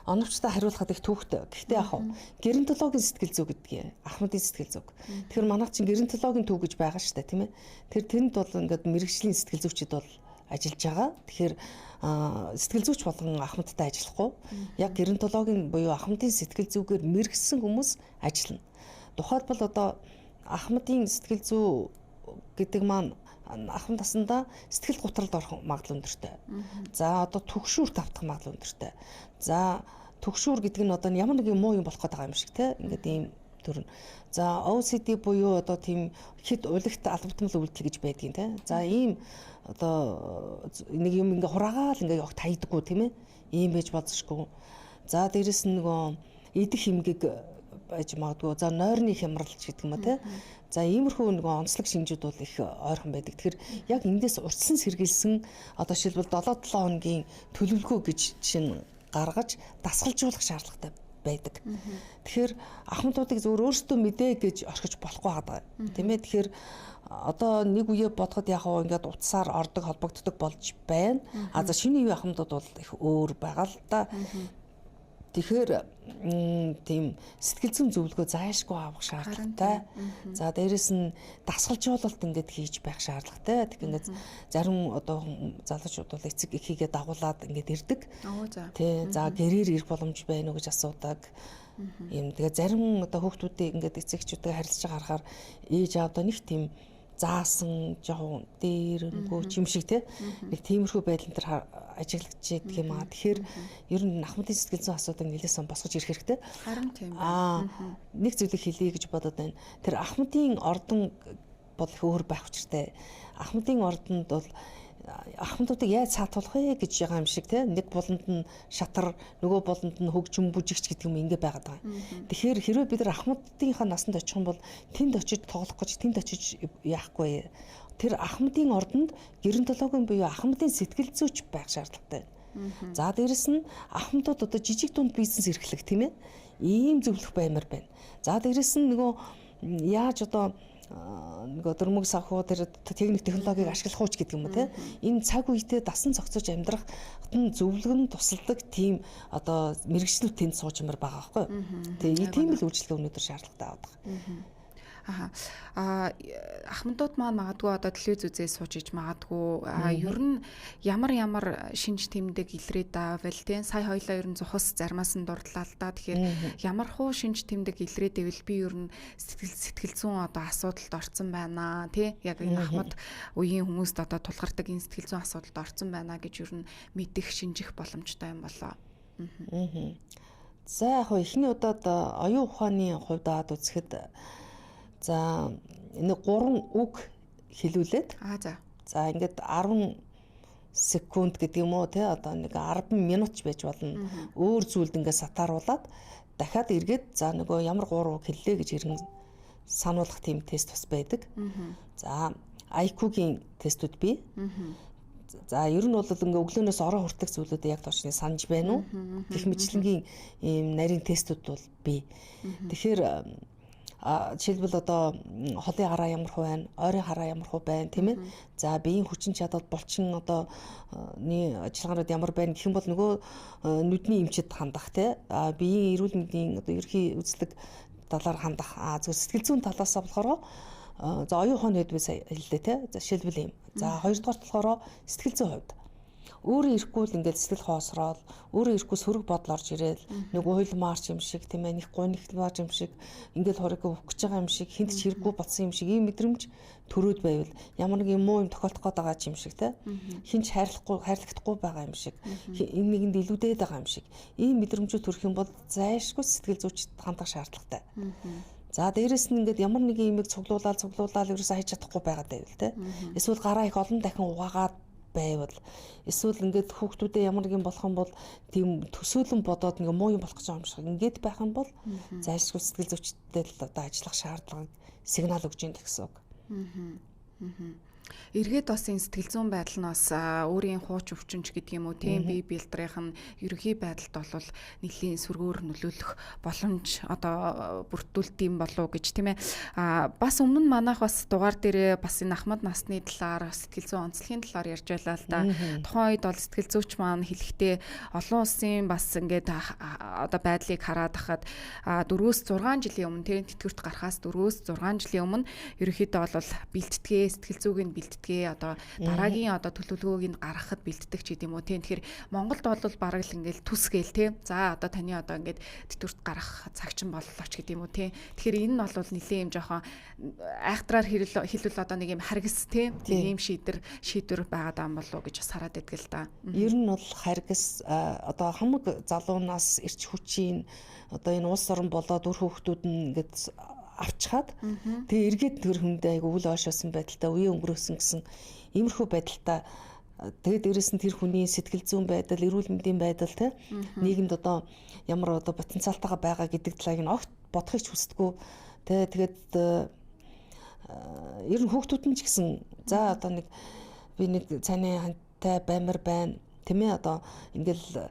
оновчтой хариулахад их төвхтэй. Гэхдээ яг геронтологийн сэтгэл зүй гэдгийг ахмадын сэтгэл зүйг. Тэгэхээр манайх чинь геронтологийн төв гэж байгаа шүү дээ, тийм ээ. Тэрэнд бол ингээд мэрэгжлийн сэтгэл зүйчид бол ажиллаж байгаа. Тэгэхээр сэтгэл зүйч болгон ахмадтай ажиллахгүй. Яг геронтологийн буюу ахмадын сэтгэл зүйгээр мэрэгсэн хүмүүс ажиллана. Тухайлбал одоо ахмадын сэтгэл зүй гэдэг маань ахмад насандаа сэтгэл готролд орох магадлал өндөртэй. За одоо түгшүүрт автах магадлал өндөртэй. За түгшүүр гэдэг нь одоо ямар нэг муу юм болох гэдэг юм шиг те. Ингээд ийм төр. За OCD буюу одоо тийм хэд улагт албатмал үйлдэл гэж байдгийн те. За ийм одоо нэг юм ингээ хураагаал ингээ явах таydаггүй тийм ээ. Ийм байж болзошгүй. За дээрэс нь нөгөө идэх хэмгийг байж магадгүй. За нойрны хямралч гэдэг юм а те. За иймэрхүү нөгөө онцлог шинжүүд бол их ойрхон байдаг. Тэгэхээр яг эндээс урьдчилан сэргийлсэн одоо жишээлбэл 7-7 хоногийн төлөвлөгөө гэж жишээ нь гаргаж дасгалжуулах шаардлагатай байдаг. Тэгэхээр ахмадуудыг зөвөр өөрсдөө мэдээ гэж орхиж болохгүй байгаа. Тийм ээ. Тэгэхээр одоо нэг үе бодоход яг хоо ингээд утсаар ордог холбогддог болж байна. За шинэ үе ахмадууд бол их өөр байгаа л да. Тэгэхээр тийм сэтгэл зүйн зөвлөгөө заашгүй авах шаардлагатай. За дээрэс нь дасгалжуулалт ингээд хийж байх шаардлагатай. Тэгэхээр ингээд зарим одоо залуучууд бол эцэг эхийгээ дагуулад ингээд ирдэг. Тий. За гэрээр ирэх боломж байна уу гэж асуудаг. Ийм тэгээ зарим одоо хүүхдүүдийг ингээд эцэгчүүдтэй харилцаж харахаар ээж аавдаа нэг тийм заасан жоохон дээрнгөө юм шиг тий. Нэг тиймэрхүү байдлаар тэр ажиглагдж байдаг юм аа. Тэгэхээр ер нь ахмадын сэтгэл зүйн асуудыг нэлээсэн босгож ирэх хэрэгтэй. Харин тийм байна. Нэг зүйлийг хэлье гэж бодод байна. Тэр ахмадын ордон бол их өөр байх учиртай. Ахмадын ордонд бол ахмадуудыг яаж саатуулах вэ гэж байгаа юм шиг тий. Нэг буланд нь шатар, нөгөө буланд нь хөгжим бүжигч гэдэг юм ингэ байгаад байгаа. Тэгэхээр хэрвээ бид нар ахмадынхаа насанд очих юм бол тэнд очиж тоглох гэж тэнд очиж яахгүй. Тэр ахмадын ордонд геронтологийн буюу ахмадын сэтгэл зүйч байх шаардлагатай. За дээрэс нь ахмадууд одоо жижиг дунд бизнес эрхлэх тийм ээ. Ийм зөвлөх баймар байна. За дээрэс нь нөгөө яаж одоо нөгөө дөрмөг санхүү тэр техник технологиг ашиглах уу гэдэг юм уу те. Энэ цаг үедээ дасан цогцож амьдрах зөвлөгөн тусалдаг тийм одоо мэрэгчлүүд тэнд сууж юмар байгаа байхгүй. Тэгээ тийм л үйлчлэл өнөөдөр шаардлагатай байгаа. Ахмадууд маань магадгүй одоо телевиз үзээ сууж иж магадгүй ер нь ямар шинж тэмдэг илрээд байвал тийм сая хоёлаа ер нь зухас заримаас нь дурдлаа л да. Тэгэхээр ямар хуу шинж тэмдэг илрээд байвал би ер нь сэтгэл зүйн одоо асуудалд орсон байна тий. Яг энэ ахмад үеийн хүмүүст одоо тулгардаг энэ сэтгэл зүйн асуудалд орсон байна гэж ер нь мэдэх шинжих боломжтой юм болоо. За яг эхний удаад оюун ухааны хувьд аваад үзэхэд за энэ 3 үг хэлүүлээд за ингээд 10 секунд гэдэг юм уу те одоо нэг 10 минут ч байж болно. Өөр зүйлд ингээд сатааруулаад дахиад эргээд за нөгөө ямар 3 үг хэллээ гэж иргэн сануулгах тийм тест бас байдаг. За IQ-гийн тестүүд бий. За ер нь бол ингээ өглөөнөөс орон хүртэх зүйлүүдээ яг точно санаж байна уу? Гэх мэтлэнгийн ийм нарийн тестүүд бол бий. Тэгэхээр жишээлбэл одоо холын хараа ямар хөө байна, ойрын хараа ямар хөө байна, тийм ээ. За биеийн хүчин чадал, булчин одоо ажиллагаанууд ямар байна гэх юм бол нөгөө нүдний эмчэд хандах тий. Биеийн эрүүл мэндийн одоо ерхий үзлэг талаар хандах. Зөв сэтгэл зүйн талаас болохоор за оюун ухааны хувьд би сая хэллээ тий. За жишээлбэл юм. За хоёрдугаар болохоор сэтгэл зүйн хувьд. өөрөө ирэхгүй л ингээд сэтгэл хоосроод өөрөө ирэхгүй сөрөг бодол орж ирээл нөгөө хуйлмаарч юм шиг тийм ээ нэг гонигтлаач юм шиг ингээд хориг өвөх гэж байгаа юм шиг хинт ч хэрэггүй болсон юм шиг ийм мэдрэмж төрөөд байвал ямар нэг юм муу юм тохиолдох гээд байгаа юм шиг те хинч хайрлагдахгүй байгаа юм шиг энэ нэгэнд илүүдээд байгаа юм шиг ийм мэдрэмжүүд төрөх юм бол зайлшгүй сэтгэл зүйчд хандах шаардлагатай. За дээрэс нь ингээд ямар нэг юм цуглуулаад ерөөсөө хайж чадахгүй байгаад байвал те эсвэл гараа их олон дахин угаагаад байвал эсвэл ингээд хүүхдүүдээ ямар нэг юм болох юм бол тийм төсөөлөн бодоод нэг муу юм болох гэж байгаа юм шиг ингээд байх юм бол зайлшгүй сэтгэл зүйчтэй л одоо ажиллах шаардлагыг сигнал өгж ийн гэсэн үг. Эргээд бас энэ сэтгэл зүйн байдал нь бас өөрийн хууч өвчнч гэдэг юм уу тийм бие биелдрийн ерөнхий байдалд бол нэлийн сүргээр нөлөөлөх боломж одоо бүрдүүлт юм болов гэж тийм ээ. Бас өмнө нь манайх бас дугаар дээрээ бас энэ ахмад насны талаар сэтгэл зүйн онцлогийн талаар ярьж байлаа л да. Тухайн үед бол сэтгэл зүйч маань хэлэхдээ олон улсын бас ингээд одоо байдлыг хараад хахад 4-6 жилийн өмнө тийм тэтгэврт гарахаас 4-6 жилийн өмнө ерөнхийдөө бол бэлтгэе сэтгэл зүйн бэлтдгээ одоо дараагийн одоо төлөвлөгөөг нь гаргахад бэлддэг ч гэдэм үү тийм. Тэгэхээр Монголд бол бараг л ингээл түсгээл тийм. За одоо таны одоо ингээд тэтгэврт гарах цаг чинь боллоо ч гэдэм үү тийм. Тэгэхээр энэ нь бол нэлийн юм жоохон айхтраар хэлвэл одоо нэг юм харгас тийм. Ийм шийдвэр байгаад байгаа юм болов уу гэж бас хараад байдаг л да. Ер нь бол харгас одоо хамаг залуунаас ирч хүчийн одоо энэ улс орн болоод үр хүүхдүүд нь ингээд авчхаад тэгээ эргээд тэр хүндээ айгу үл ойшоосон байдалтай үе өнгөрөөсөн гэсэн иймэрхүү байдалтай тэгээ дээрэс нь тэр хүний сэтгэл зүйн байдал, эрүүл мэндийн байдал те нийгэмд одоо ямар одоо потенциалтайгаа байгаа гэдэг талыг нь огт бодохыг ч хүсдэггүй те тэгээд ер нь хүүхдүүд нь ч гэсэн за одоо нэг би нэг цааны хантай баймар байна тийм ээ одоо ингээл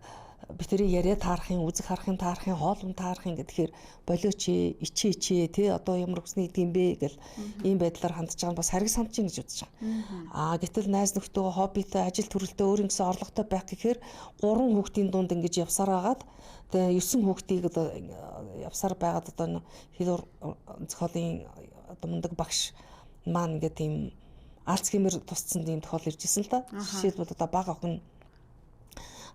битэрийн яриа таарахын, үзэг харахын таарахын, хоолун таарахын гэхээр болооч ичээ тий одоо ямар хүснэ гэдэг юм бэ гэл ийм байдлаар хандж байгаа нь бас харгас хандж ийн гэж бодож байгаа. Гэтэл найз нөхдөөгөө хоббитой, ажил төрөлтэй өөр ингэсэн орлоготой байх гэхээр 3 хүүхдийн дунд ингэж явсаар агаад тэгээ 9 хүүхдийг одоо явсаар байгаад одоо хилүүр зохиолын одоо мундаг багш маань ингээд ийм Альцгеймер тусцсан ийм тохиол иржсэн л да. Жишээлбэл одоо бага охин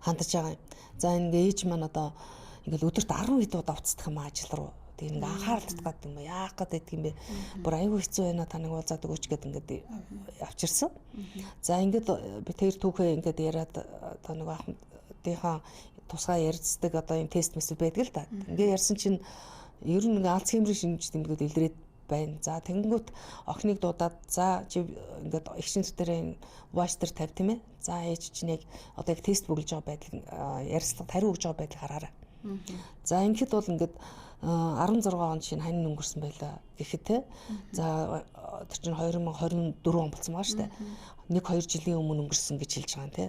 хандж байгаа юм. За ингээ ээж маань одоо ингээл өдөрт 10 хэд удаа уцдах юм ажил руу. Тэгээ ингээ анхаарал татгаад юм яах гэдэг юм бэ? Бүр аюу хэцүү байна та нэг уулзаад өгөөч гэд ингээд авчирсан. За ингээд би тэр түүхээ ингээд яриад одоо нэг ахмадынхаа тусгай ярьцдаг одоо юм тест мэсэл байдаг л да. Ингээ ярьсан чинь ер нь ингээ Альцгеймерийн шинж тэмдгүүд илрээд байна. За тэгэнгүүт охиныг дуудаад за чи ингээд их шинж дээр ваштер тавь тийм ээ. За ээж чинь яг одоо яг тест бүгэлж байгаа байдал ярьцлагад хариу өгж байгаа байдлыг хараарай. За ингэхэд бол ингээд 16 он шинэ хань өнгөрсөн байлаа гэхэд те. За тэр чинь 2024 он болсон байгаа шүү дээ. 1-2 жилийн өмнө өнгөрсөн гэж хэлж байгаа юм те.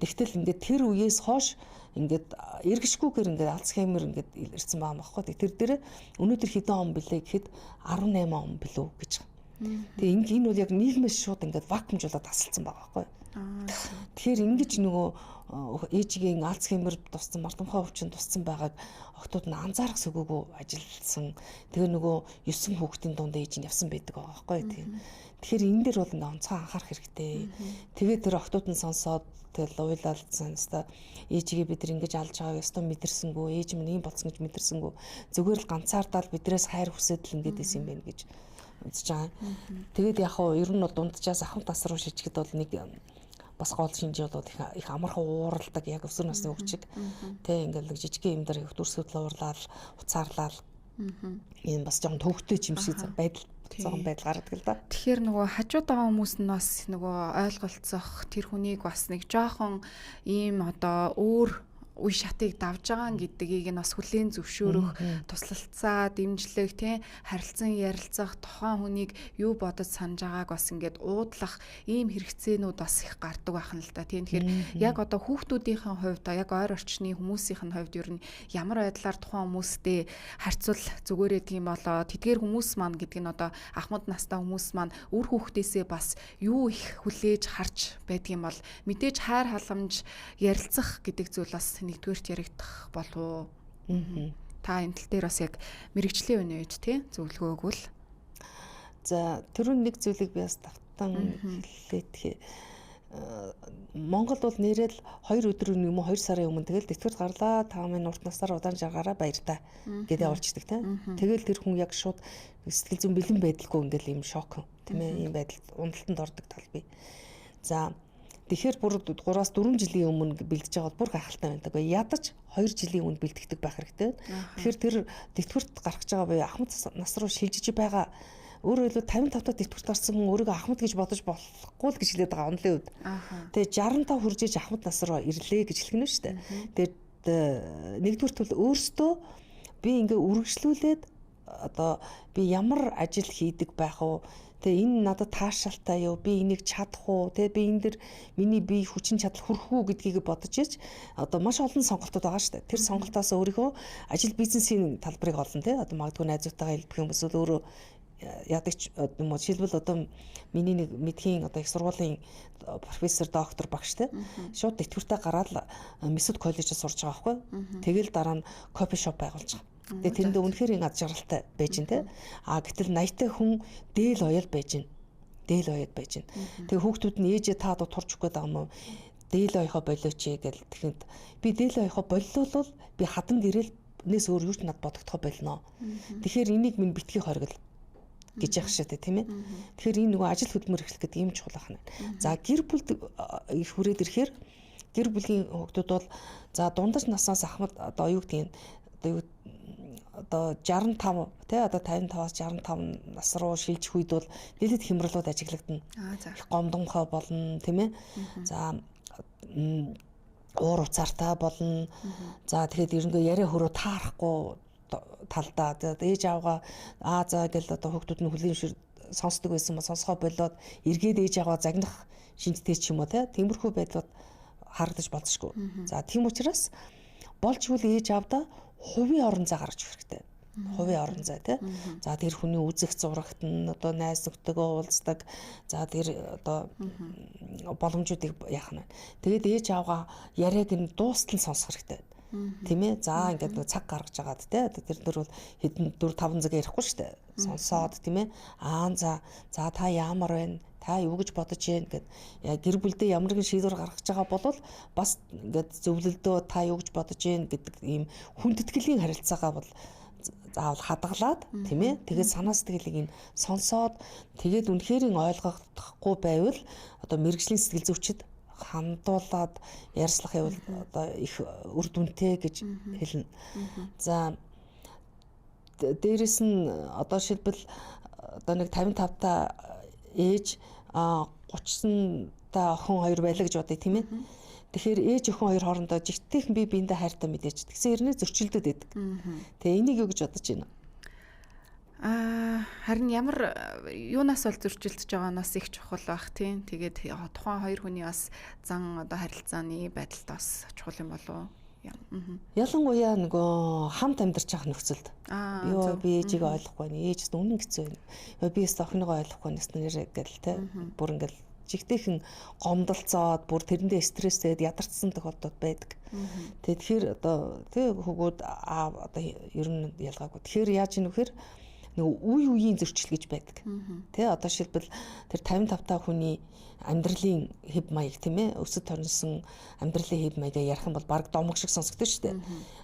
Тэгтэл ингээд тэр үеэс хойш ингээд эргэшгүйгээр ингээд Альцгеймер ингээд ирсэн байгаа байхгүй. Тэр дээр өнөөдөр хэдэн он билээ гэхэд 18 он билүү гэж байгаа. Тэгээ энэ бол яг нийгмээс шууд ингээд вакуумжуулаад тасалсан байгаа байхгүй. Тэгэхээр ингэж нөгөө ээжигийн Альцгеймер туссан, мартамхай өвчин туссан байгааг охтууд нь анзаарах сөгөөгүй ажилласан. Тэгээ нөгөө 9 хүүхдийн дунд ээж нь явсан байдаг байгаа байхгүй. Тэгэхээр энэ дээр бол ингээ онцгой анхаарах хэрэгтэй. Тэгээд тэр охтууд нь сонсоод тэгэл уйлалцсан өстой ээжигээ бид нар ингэж алж байгааг өстой мэдэрсэнгүү, ээж минь ийм болсон гэж мэдэрсэнгүү. Зүгээр л ганцаардаал бидрээс хайр хүсэд л ингэж исэн юм байна гэж үзэж байгаа. Тэгээд яг хоо ер нь бол дунджаас ахмад тас руу шижгэд бол нэг бас гол шинжээ бол их амархан ууралдаг яг өсвөр насны хөвчг тэ ингээл нэг жижигхэн юм дээр дүрсгэл уурлал уцаарлал ийм бас жоохон төвхтэй юм шиг байдал зогон байдал гаргадаг л да. Тэгэхээр нөгөө хажууд байгаа хүмүүс нь бас нөгөө ойлголцох тэр хүнийг бас нэг жоохон ийм одоо өөр үе шатыг давж байгаа гэдгийг нь бас хүлээн зөвшөөрөх, туслалцаа, дэмжлэг, тийм харилцан ярилцах, тухайн хүнийг юу бодож санаж байгааг бас ингээд уудлах ийм хэрэгцээнүүд бас их гардаг байхan л да. Тийм тэгэхээр яг одоо хүүхдүүдийн хувьд яг ойр орчны хүмүүсийн хувьд ер нь ямар байдлаар тухайн хүмүүстэй харьцуул зүгээрээ тийм болоо тэдгээр хүмүүс маань гэдэг нь одоо ахмад настай хүмүүс маань үр хүүхдээсээ бас юу их хүлээж харж байдаг юм бол мэдээж хайр халамж ярилцах гэдэг зүйл бас нэгдүгээрт яригдах болов уу? Та энэ тал дээр бас яг мэрэгжлийн үне үед тий зөвлөгөө өгвөл. За түрүүн нэг зүйлийг би бас давтан хэлээд Монголд бол нэрэл 2 өдрийн юм уу 2 сарын өмнө тэгэл тэтгэврт гарлаа 5 минут урт насаар удаан жаргаараа баяртай гэдэг явуулчихдаг тийм. Тэгэл тэр хүн яг шууд сэтгэл зүйн бэлэн байдалгүй ингээл юм шок тийм ээ ийм байдалд уналтанд ордог тал бий. За тэгэхээр бүр 3-4 жилийн өмнө бэлдэж байгаа бол бүр гайхалтай байдаг. Ядаж 2 жилийн өмнө бэлтгэдэг байх хэрэгтэй. Тэгэхээр тэр тэтгэврт гарах гэж байгаа буюу ахмад нас руу шилжиж байгаа. Өөрөөр хэлбэл 55 дахь тэтгэврт гарсан хүн өөрийгөө ахмад гэж бодож болохгүй л гэж хэлээд байгаа онлын үед. Тэгээ 65 хүрж иж ахмад нас руу ирлээ гэж хэлэх нь шүү дээ. Тэгээд нэгдүгürt бол өөртөө би ингээ үргэлжлүүлээд одоо би ямар ажил хийдэг байх вэ? Тэгээ энэ надад таашаалтай юу? Би энийг чадах уу? Тэгээ би энэ дэр миний бие хүчин чадал хүрэх үү гэдгийг бодож иж одоо маш олон сонголтууд байгаа шүү дээ. Тэр сонголтоос өөрийнхөө ажил бизнесийн талбарыг олно тий. Одоо магадгүй найзуудтайгаа хэлбэх юм эсвэл өөрөө яадаг юм уу жишээлбэл одоо миний нэг мэдхийн одоо их сургуулийн профессор доктор багш те шууд тэтгэвртээ гараад Месүд коллежид сурж байгаа байхгүй. Тэгэл дараа нь кофе шоп байгуулж байгаа. Тэгээ тэрэнд үнэхээр ад жаргалтай байж гэн те. Гэтэл 80-тай хүн дээл оёл байж гэн. Дээл оёд байж гэн. Тэгээ хүүхдүүд нь ээжээ та одоо турж өгөх гэдэг юм уу? Дээл оёхоо болооч гэл тэгэхэд би дээл оёхоо боллуулвал би хадан гэрээлнээс өөр юу ч над бодогдохоо болно. Тэгэхээр энийг минь битгий хоригл гэж яах шатэ тийм ээ. Тэгэхээр энэ нөгөө ажил хөдөлмөр эхлэх гэдэг юм чухал байна. За гэр бүл их хүрээд ирэхээр гэр бүлийн хүүхдүүд бол за дундаж наснаас ахмад одоо юу гэдгийг одоо 65 тий одоо 55-аас 65 нас руу шилжих үед бол нэлээд хямралууд ажиглагдана. Их гомдомхой болно тийм ээ. За уур уцаартай болно. За тэгэхээр ерөнхийдөө яриа хөрөө таарахгүй талдаа ээж аавгаа за гэл одоо хүүхдүүд нь хүлийн сонсдог байсан ба сонсгоо болоод эргээд ээж аавгаа загнах шинжтэй ч юм уу тиймэрхүү байдлууд харагдаж болзошгүй. За тийм учраас болж үл ээж аавда хувийн орон зай гаргаж өгөх хэрэгтэй. Хувийн орон зай тий. За тэр хүний үзэх зурагт нь одоо найз нөхдөдөө уулздаг. За тэр одоо боломжуудыг яах нь. Тэгээд ээж аавгаа яриаг нь дуустал сонсох хэрэгтэй. Тийм ээ. За ингээд нэг цаг гаргаж агаад те тэр дөр бол хэдэн 4-5 цаг ярихгүй шүү дээ. Сонсоод тийм ээ. За та ямар байна? Та юу гэж бодож байна гэд гэр бүлдээ ямар нэгэн шийдвэр гаргаж байгаа бол бас ингээд зөвлөлдөө та юу гэж бодож байна гэдэг ийм хүндэтгэлийн харилцаагаа бол заавал хадгалаад тийм ээ. Тэгээд санаа сэтгэлийг нь сонсоод тэгээд үнэхэрийн ойлгохгүй байвал одоо мэрэгжлийн сэтгэл зүйчид хандуулаад ярьцлах явал одоо их үр дүнтэй гэж хэлнэ. За дээрэс нь одоо шилбэл одоо нэг 55 та ээж 30 та охин хоёр байлаа гэж бодъё тийм ээ. Тэгэхээр ээж охин хоёр хоорондоо жигтэйхэн бие биендээ хайртай мэдээж. Тэгсэн хэрнээ зөрчилдөд байдаг. Тэгээ энийг юу гэж бодож байна? Харин ямар юунаас бол зөрчилдөж байгаанаас их чухал байх тийм. Тэгээд тухайн хоёр хүний бас зан одоо харилцааны байдалд бас чухал юм болов уу? Ялангуяа нөгөө хамт амьдарч байгаа нөхцөлд. Йоо би ээжийг ойлгохгүй байна. Ээж нь үнэн хэцүү байна. Би өөртөө охиныгоо ойлгохгүй нэснээр гэл те. Бүр ингээл жигтэйхэн гомдолцоод бүр тэрэндээ стрессээд ядарчсан тохиолдод байдаг. Тэгэхээр одоо тэг хөгөөд одоо ер нь ялгаагүй. Тэгэхээр яаж ийм вэхээр нөгөө үе үеийн зөрчил гэж байдаг. Тэ одоо шилбэл тэр 55 та хүний амьдралын хэв маяг тийм ээ өсөд төрнсөн амьдралын хэв маягаа ярих юм бол баг домог шиг сонсогдож штэ.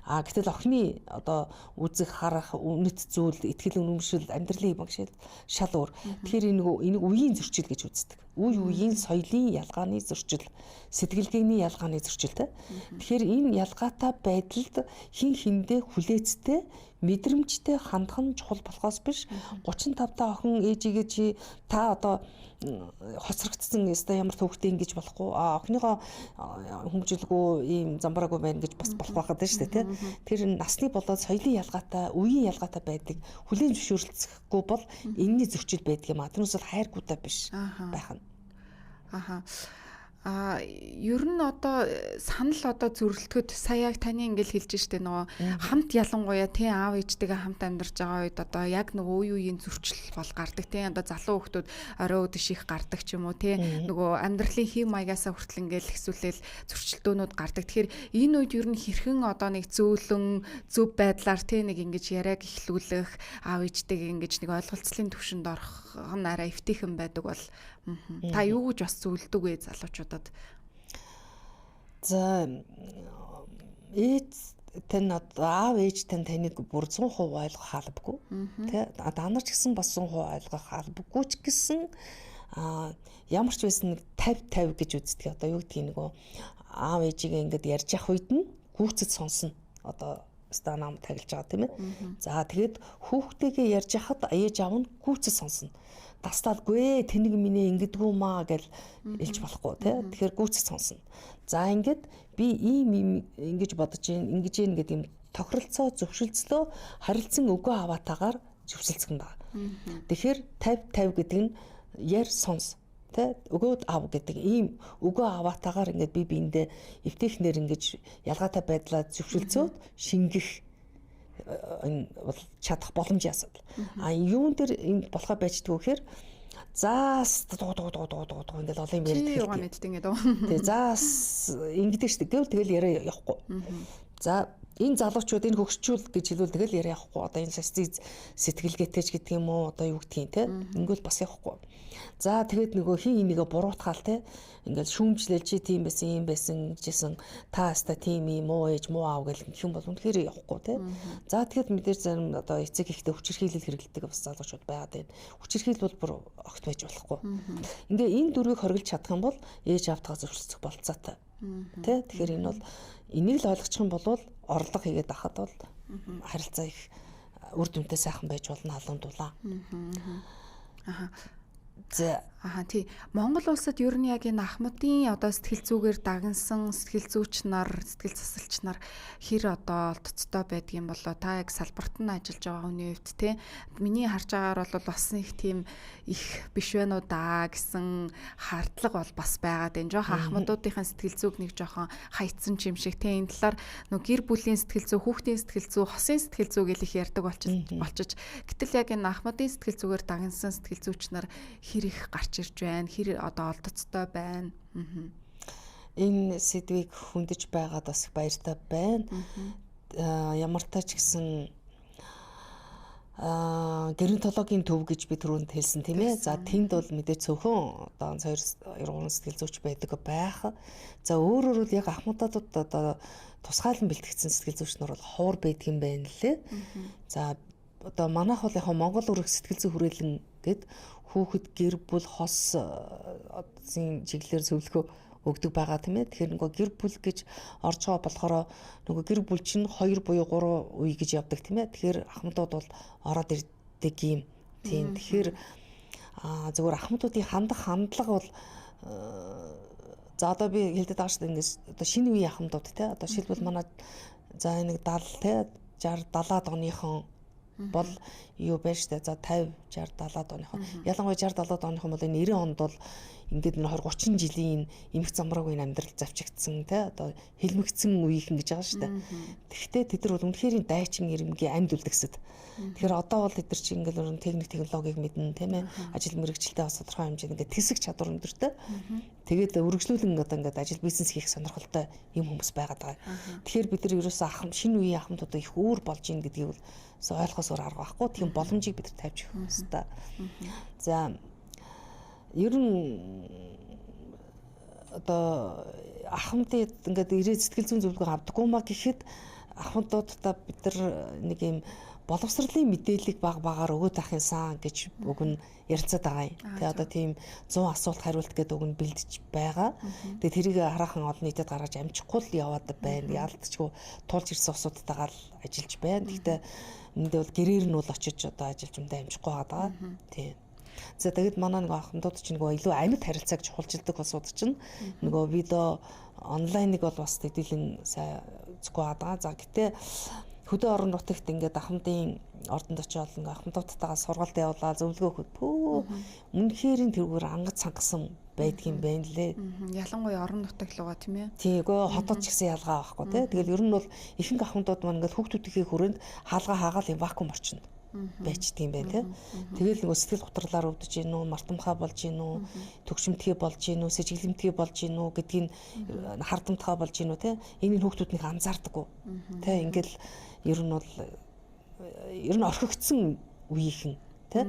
Гэтэл охины одоо үзэх харах үнэт зүйл итгэл үнэмшил амьдралын хэв маяг шал өөр. Тэгэхээр энийг үеийн зөрчил гэж үздэг. Үе үеийн соёлын ялгааны зөрчил, сэтгэлгээний ялгааны зөрчилтэй. Тэгэхээр энэ ялгаатай байдалд хин хиндээ хүлээцтэй мэдрэмжтэй хандах нь чухал болохоос биш 35 та охин ээжигээ чи та одоо хоцрогдсон ёстой ямар төвхтэй ингэж болохгүй охиныгоо хүмжилгүй ийм замбраагүй байна гэж бас болох байхад шүү дээ тэр насны болоод соёлын ялгаатай үеийн ялгаатай байдаг хүлээн зөвшөөрлөхгүй бол энэний зөрчил байдаг юм а тэрнээс бол хайргуудаа биш байх нь ер нь одоо санал одоо зөрөлтгöd сая яг таны ингээл хэлж штэ нөгөө хамт ялангуяа тий аав ээжтэйгээ хамт амьдарч байгаа үед одоо яг нөгөө үе үеийн зөрчил бол гардаг тий одоо залуу хүмүүс орой өдөш их гардаг ч юм уу тий нөгөө амьдралын хэв маягаасаа хүртэл ингээл хэсүүлэл зөрчилдөөнүүд гардаг. Тэгэхээр энэ үед ер нь хэрхэн одоо нэг зөөлөн зөв байдлаар тий нэг ингэж яриаг эхлүүлэх аав ээжтэйгээ ингэж нэг ойлголцлын түвшинд орох нь арай эвтийхэн байдаг бол Та юу гэж бас зөвлөдөг вэ залуучуудад? За тань аав ээж таныг бүр 100% ойлгох албагүй. Тэ одоо нар ч гэсэн бас 100% ойлгох албагүй ч гэсэн ямар ч байсан нэг 50-50 гэж үздэг. Одоо юу гэдгийг нөгөө аав ээжигээ ингээд ярьж явах үед нь гүйцэд сонсно. Одоо ста нам тагилж байгаа тийм ээ. За тэгээд хүүхдтэйгээ ярьж яхад ээж аав нь гүйцэд сонсно. Тастаалгүй тэнийг минь ингэдэггүй маа гэж хэлж болохгүй тий. Тэгэхээр гүйцэд сонсно. За ингээд би ийм ингэж бодож ингэж гэдэг юм тохиролцоо зөвшөлдслөө харилцан өгөө аваатаагаар зөвшөлдсөн байна. Тэгэхээр 50-50 гэдэг нь яар сонс тэ өгөөд ав гэдэг ийм өгөө аваатаагаар ингээд би биэндээ эвтэхнэр ингэж ялгаатай байдлаа зөвшөлдсөд шингэх бол чадах боломжийн асуудал. Юун дээр энэ болохоо байждгүй гэхээр заас ингээд олон юм ярьдаг. Юугаа мэддэг ингээд. Тэгээ заас ингэдэг шүү дээ. Тэгэл яриа явахгүй. За энэ залуучууд энэ хөгшчүүл гэж хэлвэл тэгэл яриа явахгүй. Одоо энэ сэтгэлгээтэйч гэдэг юм уу? Одоо юу гэдгийг те. Ингээл бас явахгүй. За тэгээд нөгөө хин энийгээ буруутгаал те. Ингээл шүүмжлэл чи тийм байсан, ийм байсан гэжсэн. Та хаста тийм юм уу ээж муу аав гэл гэх юм бол үнэхээр явахгүй те. За тэгэхэд мэдээж зарим одоо эцэг ихтэй хүчирхийлэл хэрэгэлдэг бас залуучууд байгаад байна. Хүчирхийлэл бол бүр огт байж болохгүй. Ингээ энэ дөрвийг хоригдж чадах юм бол ээж аавтайгаа зөвшөлдөх болцоотой. Тэ тэгэхээр энэ бол энийг л ойлгочих юм бол орлого хийгээд ахад бол харилцаа их үр дүнтэй сайхан байж болно халуун дулаан. Тий. Монгол улсад ер нь яг энэ Ахмадын одоо сэтгэл зүгээр дагнсан сэтгэл зүйч нар, сэтгэл засалч нар хэр одоо олдцтой байдаг юм болоо та яг салбарт нь ажиллаж байгаа хүний хувьд те миний харж байгаагаар бол бас нэг тийм их биш байна уу даа гэсэн хардлага бол бас байгаад байна. Жохон Ахмадуудынхаа сэтгэл зүг нэг жохон хайцсан юм шиг те энэ талаар нөгөө гэр бүлийн сэтгэл зүй, хүүхдийн сэтгэл зүй, хосын сэтгэл зүй гэл их ярьдаг болчих. Гэтэл яг энэ Ахмадын сэтгэл зүгээр дагнсан сэтгэл зүйч нар хэр их гарч ирж байна, хэр одоо олдцтой байна. Энэ сэдвийг хүндэж байгаад бас баяртай байна. Ямар тач гэсэн геронтологийн төв гэж би түрүүнд хэлсэн тийм ээ. За тэнд бол мэдээ цөөхөн одоо 2-3 сэтгэл зүйч байдаг байх. За өөрөөр бол яг Ахмадуудад одоо тусгайлан бэлтгэгдсэн сэтгэл зүйч нар бол ховор байдаг юм байна лээ. За одоо манайх бол яг Монгол өрх сэтгэл зүй хүрээлэн гэд хүүхэд гэр бүл хос чиглэлээр зөвлөгөө өгдөг байгаа тийм ээ. Тэгэхээр нөгөө гэр бүл гэж орж байгаа болохоор нөгөө гэр бүл чинь 2 буюу 3 үе гэж явдаг тийм ээ. Тэгэхээр Ахмадууд бол ороод ирдэг юм. Тийм. Тэгэхээр зөвхөн Ахмадуудын хандлага бол за одоо би хэлдэг байгаа шүү дээ. Ингээс одоо шинэ үеийн Ахмадууд тийм ээ. Одоо шилбэл манай за нэг 70 тийм 60 70-аад оныхон бол юу байж штэ за 50 60 70-аад оныхон ялангуяа 60 70-аад оныхон бол энэ 90 онд бол ингээд 20 30 жилийн эмх замраагүй амьдрал завчигдсан те одоо хэлмэгцэн үеийнхэн гэж байгаа штэ. Тэгэхдээ тэд нар бол үнэхээр дайчин ирмэгийн амьд үлдгэсэд. Тэгэхээр одоо бол тэд нар чинь ингээд техник технологиг мэднэ тийм ээ ажил мэргэжилтэд бас тодорхой хэмжээнд ингээд тэсэг чадвар өндөртэй. Тэгээд үргэлжлүүлэн одоо ингээд ажил бизнес хийх сонирхолтой юм хүмүүс байгаад байгаа. Тэгэхээр бид нар ерөөсөө шинэ үеийн ахмадуудаа их өөр болж ийн гэдгийг бол ойлгохоос өөр арга байхгүй. Тийм боломжийг бид нар тавьж өгөх хэрэгтэй. За ер нь одоо ахмадыг ингээд ирээд сэтгэл зүйн зөвлөгөө авдаггүй маа гэхэд ахмадуудаа бид нар нэг юм боловсролын мэдээлэл багаар өгөөд ах юмсан гэж үг нь ярилцаад байгаа юм. Тэгээ одоо тийм 100 асуулт хариулт гэдэг үг нь бэлдэж байгаа. Тэгээ тэрийг хараахан олон нийтэд гаргаж амжихгүй л яваад байна. Яалтчгүй тулж ирсэн асуудалтайгаа л ажиллаж байна. Гэхдээ эндээ бол гэрээр нь бол очиж одоо ажиллаж юмдаа амжихгүй байгаа. Тийм. За тэгээд манай нэг ахмадууд чинь нөгөө илүү амьд харилцааг чухалчилдаг болсууд чинь нөгөө видео онлайныг бол бас хэдүүлэн сайн үзэхгүй байгаа. За гэтээ хөдөө орон нутагт ингээд ахмадын ордонд очиод ингээд ахмадуудтайгаа сургалт явуулаад зөвлөгөө өгөх үнэхээр тэргээр ангад сангасан байдаг юм байна лээ. Ялангуяа орон нутаг лугаа тийм ээ. Тийгөө хотод ч гэсэн ялгаа байхгүй тий. Тэгэл ер нь бол ихэнх ахмадууд маань ингээд хүүхдүүдийн хүрээнд хаалга хаагаал вакуум орчино байчдаг юм байна тий. Тэгэл нөгөө сэтгэл готрлаар өвдөж гин үү, мартамхай болж гин үү, төгшмтгий болж гин үү, сэжиглэмтгий болж гин үү гэдгийг хардамтгай болж гин үү тий. Энийг хүүхдүүднийг анзаардаггүй. Тий ингээл ер нь орхигдсон үеийнхэн тий.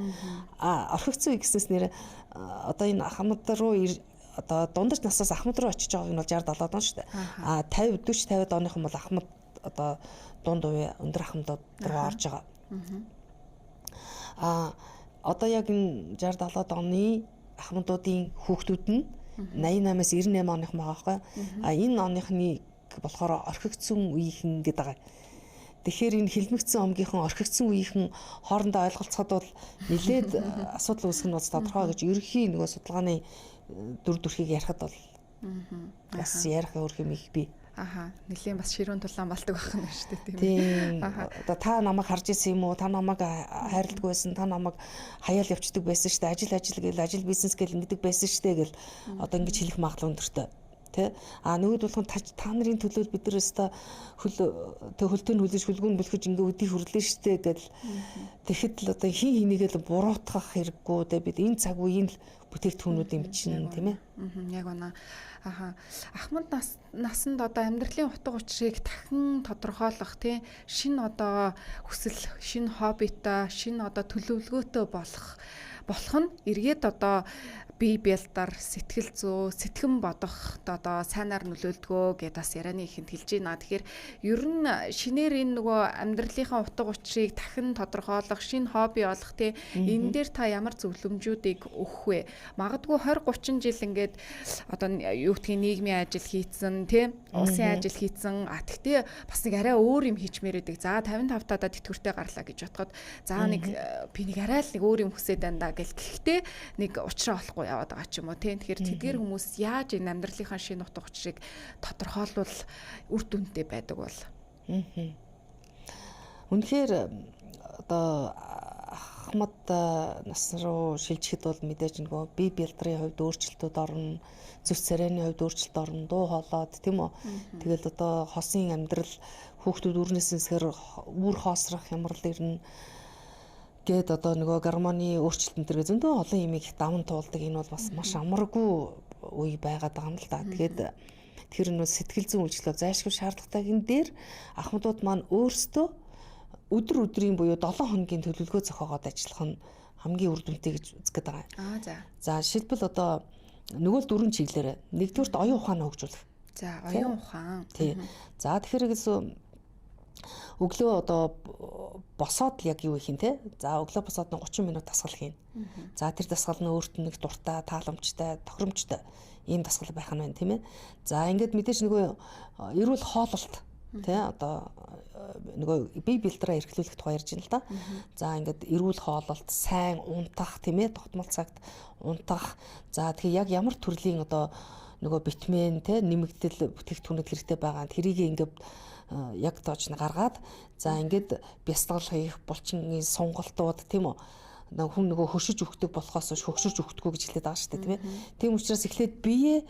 Орхигдсон үе гэснээс нэр одоо энэ ахмад руу одоо дундаж насаас ахмад руу очиж байгааг нь бол 60 70 он шүү дээ. 50 40 50 оныхон бол ахмад одоо дунд үе өндөр ахмадууд руу орж байгаа. Одоо яг энэ 60 70 оны ахмадуудын хүүхдүүд нь 88-аас 98 оных байгаа байхгүй. Энэ оныхны болохоор орхигдсон үеийнхэн гэдэг байгаа. Тэгэхээр энэ хилмигдсэн омгийнхан орхигдсон үеийнхэн хоорондоо ойлголцоход бол нэлээд асуудал үүсгэх нь бас тодорхой гэж ерөнхий нөгөө судалгааны дүр төрхийг ярихад бол бас ярих өөр юм их бий. Нэлийн бас ширүүн тулаан болдог байх нь шүү дээ тийм. Одоо та намайг харж ирсэн юм уу? Та намайг хайрладаг байсан, та намайг хаяал явцдаг байсан шүү дээ. Ажил бизнес гэл ингэдэг байсан шүү дээ гэл одоо ингэж хэлэх магадлал өндөртэй. Тэ нөгөөд болгон та нарын төлөө бид нар өстө хөлтөнд хүлээж хүлгүүн бэлгэж ингээ өдий хүрлээ штэ гэл тэгэхэд л одоо хин хинийгээ л буруутгах хэрэггүй тэ бид энэ цаг үеийн л бүтээгдэхүүнүүд юм чинь тийм ээ. Яг байна. Ахмад насанд одоо амьдралын утга учирыг дахин тодорхойлох тий шинэ одоо хүсэл, шинэ хоббитой, шинэ одоо төлөвлөгөөтэй болох нь эргээд одоо бие бэлдар, сэтгэл зүй, сэтгэн бодох одоо сайнаар нөлөөлдгөө гэдээ бас ярианы ихэнд хэлж байна. Тэгэхээр ер нь шинээр энэ нөгөө амьдралынхаа утга учирыг дахин тодорхойлох, шинэ хобби олох тий энэ дээр та ямар зөвлөмжүүдийг өгөх вэ? Магадгүй 20 30 жил ингээд одоо юу гэдгийг нийгмийн ажил хийцэн тий улсын ажил хийцэн тэгтээ бас нэг арай өөр юм хийчмээр байдаг. За 55 таа тэтгэвртэй гарлаа гэж бодоход за нэг би нэг арай л нэг өөр юм хүсээд байна да гэл гэхдээ нэг учраа олохгүй яваад байгаа ч юм уу тийм. Тэгэхээр тэдгээр хүмүүс яаж энэ амьдралынхаа шинэ утга учирыг тодорхойлвол үр дүнтэй байдаг бол. Үнэхээр одоо ахмад нас руу шилжихэд бол мэдээж нөгөө бие бэлтрийн хувьд өөрчлөлтүүд орно, зүс царайны хувьд өөрчлөлт орно, дуу хоолойд тийм үү. Тэгэл одоо хосын амьдрал хүүхдүүд үрнээс нэсгэр үр хоосрох хямрал ирнэ. Гэт одоо нөгөө гормоны өөрчлөлтөн төргээ зөндөө олон юмыг даван туулдаг. Энэ бол бас маш амаргүй үе байгаад байгаа юм л да. Тэгээд тэр нөө сэтгэл зүйн үйлчлэл зайлшгүй шаардлагатайгэн дээр ахмадууд маань өөрсдөө өдөр өдрийн буюу 7 хоногийн төлөвлөгөө зохиогоод ажиллах нь хамгийн үр дүнтэй гэж үздэг байгаа. За жишээлбэл одоо нөгөө л 4 чиглэлээр нэгдүгürt оюун ухаанаа хөгжүүлэх. За оюун ухаан. Тий. За тэгэхээр өглөө одоо босоод яг юу хийх юм те? За өглөө босоод 30 минут дасгал хийн. За тэр дасгал нь өөрт нь нэг дуртай, тааламжтай, тохиромжтой ийм дасгал байх нь байна тийм ээ. За ингээд мэдээж нөгөө эрүүл хооллолт тий одоо нөгөө бие бэлтрээ эрхлүүлэх тухай ярьж байна л да. За ингээд эрүүл хооллолт, сайн унтах тийм ээ, тогтмол цагт унтах. За тэгэхээр яг ямар төрлийн одоо нөгөө витамин тий нэмэгдэл бүтээгдэхүүнүүд хэрэгтэй байгаа. Тэрийг ингээд яг тоож гаргаад за ингээд бясалгал хийх булчингийн сонголтууд тийм үү хүн нөгөө хөшөж өгдөг болохоос хөгшөж өгдөггүй гэж хэлээд байгаа шүү дээ тийм ээ. Тийм учраас эхлээд би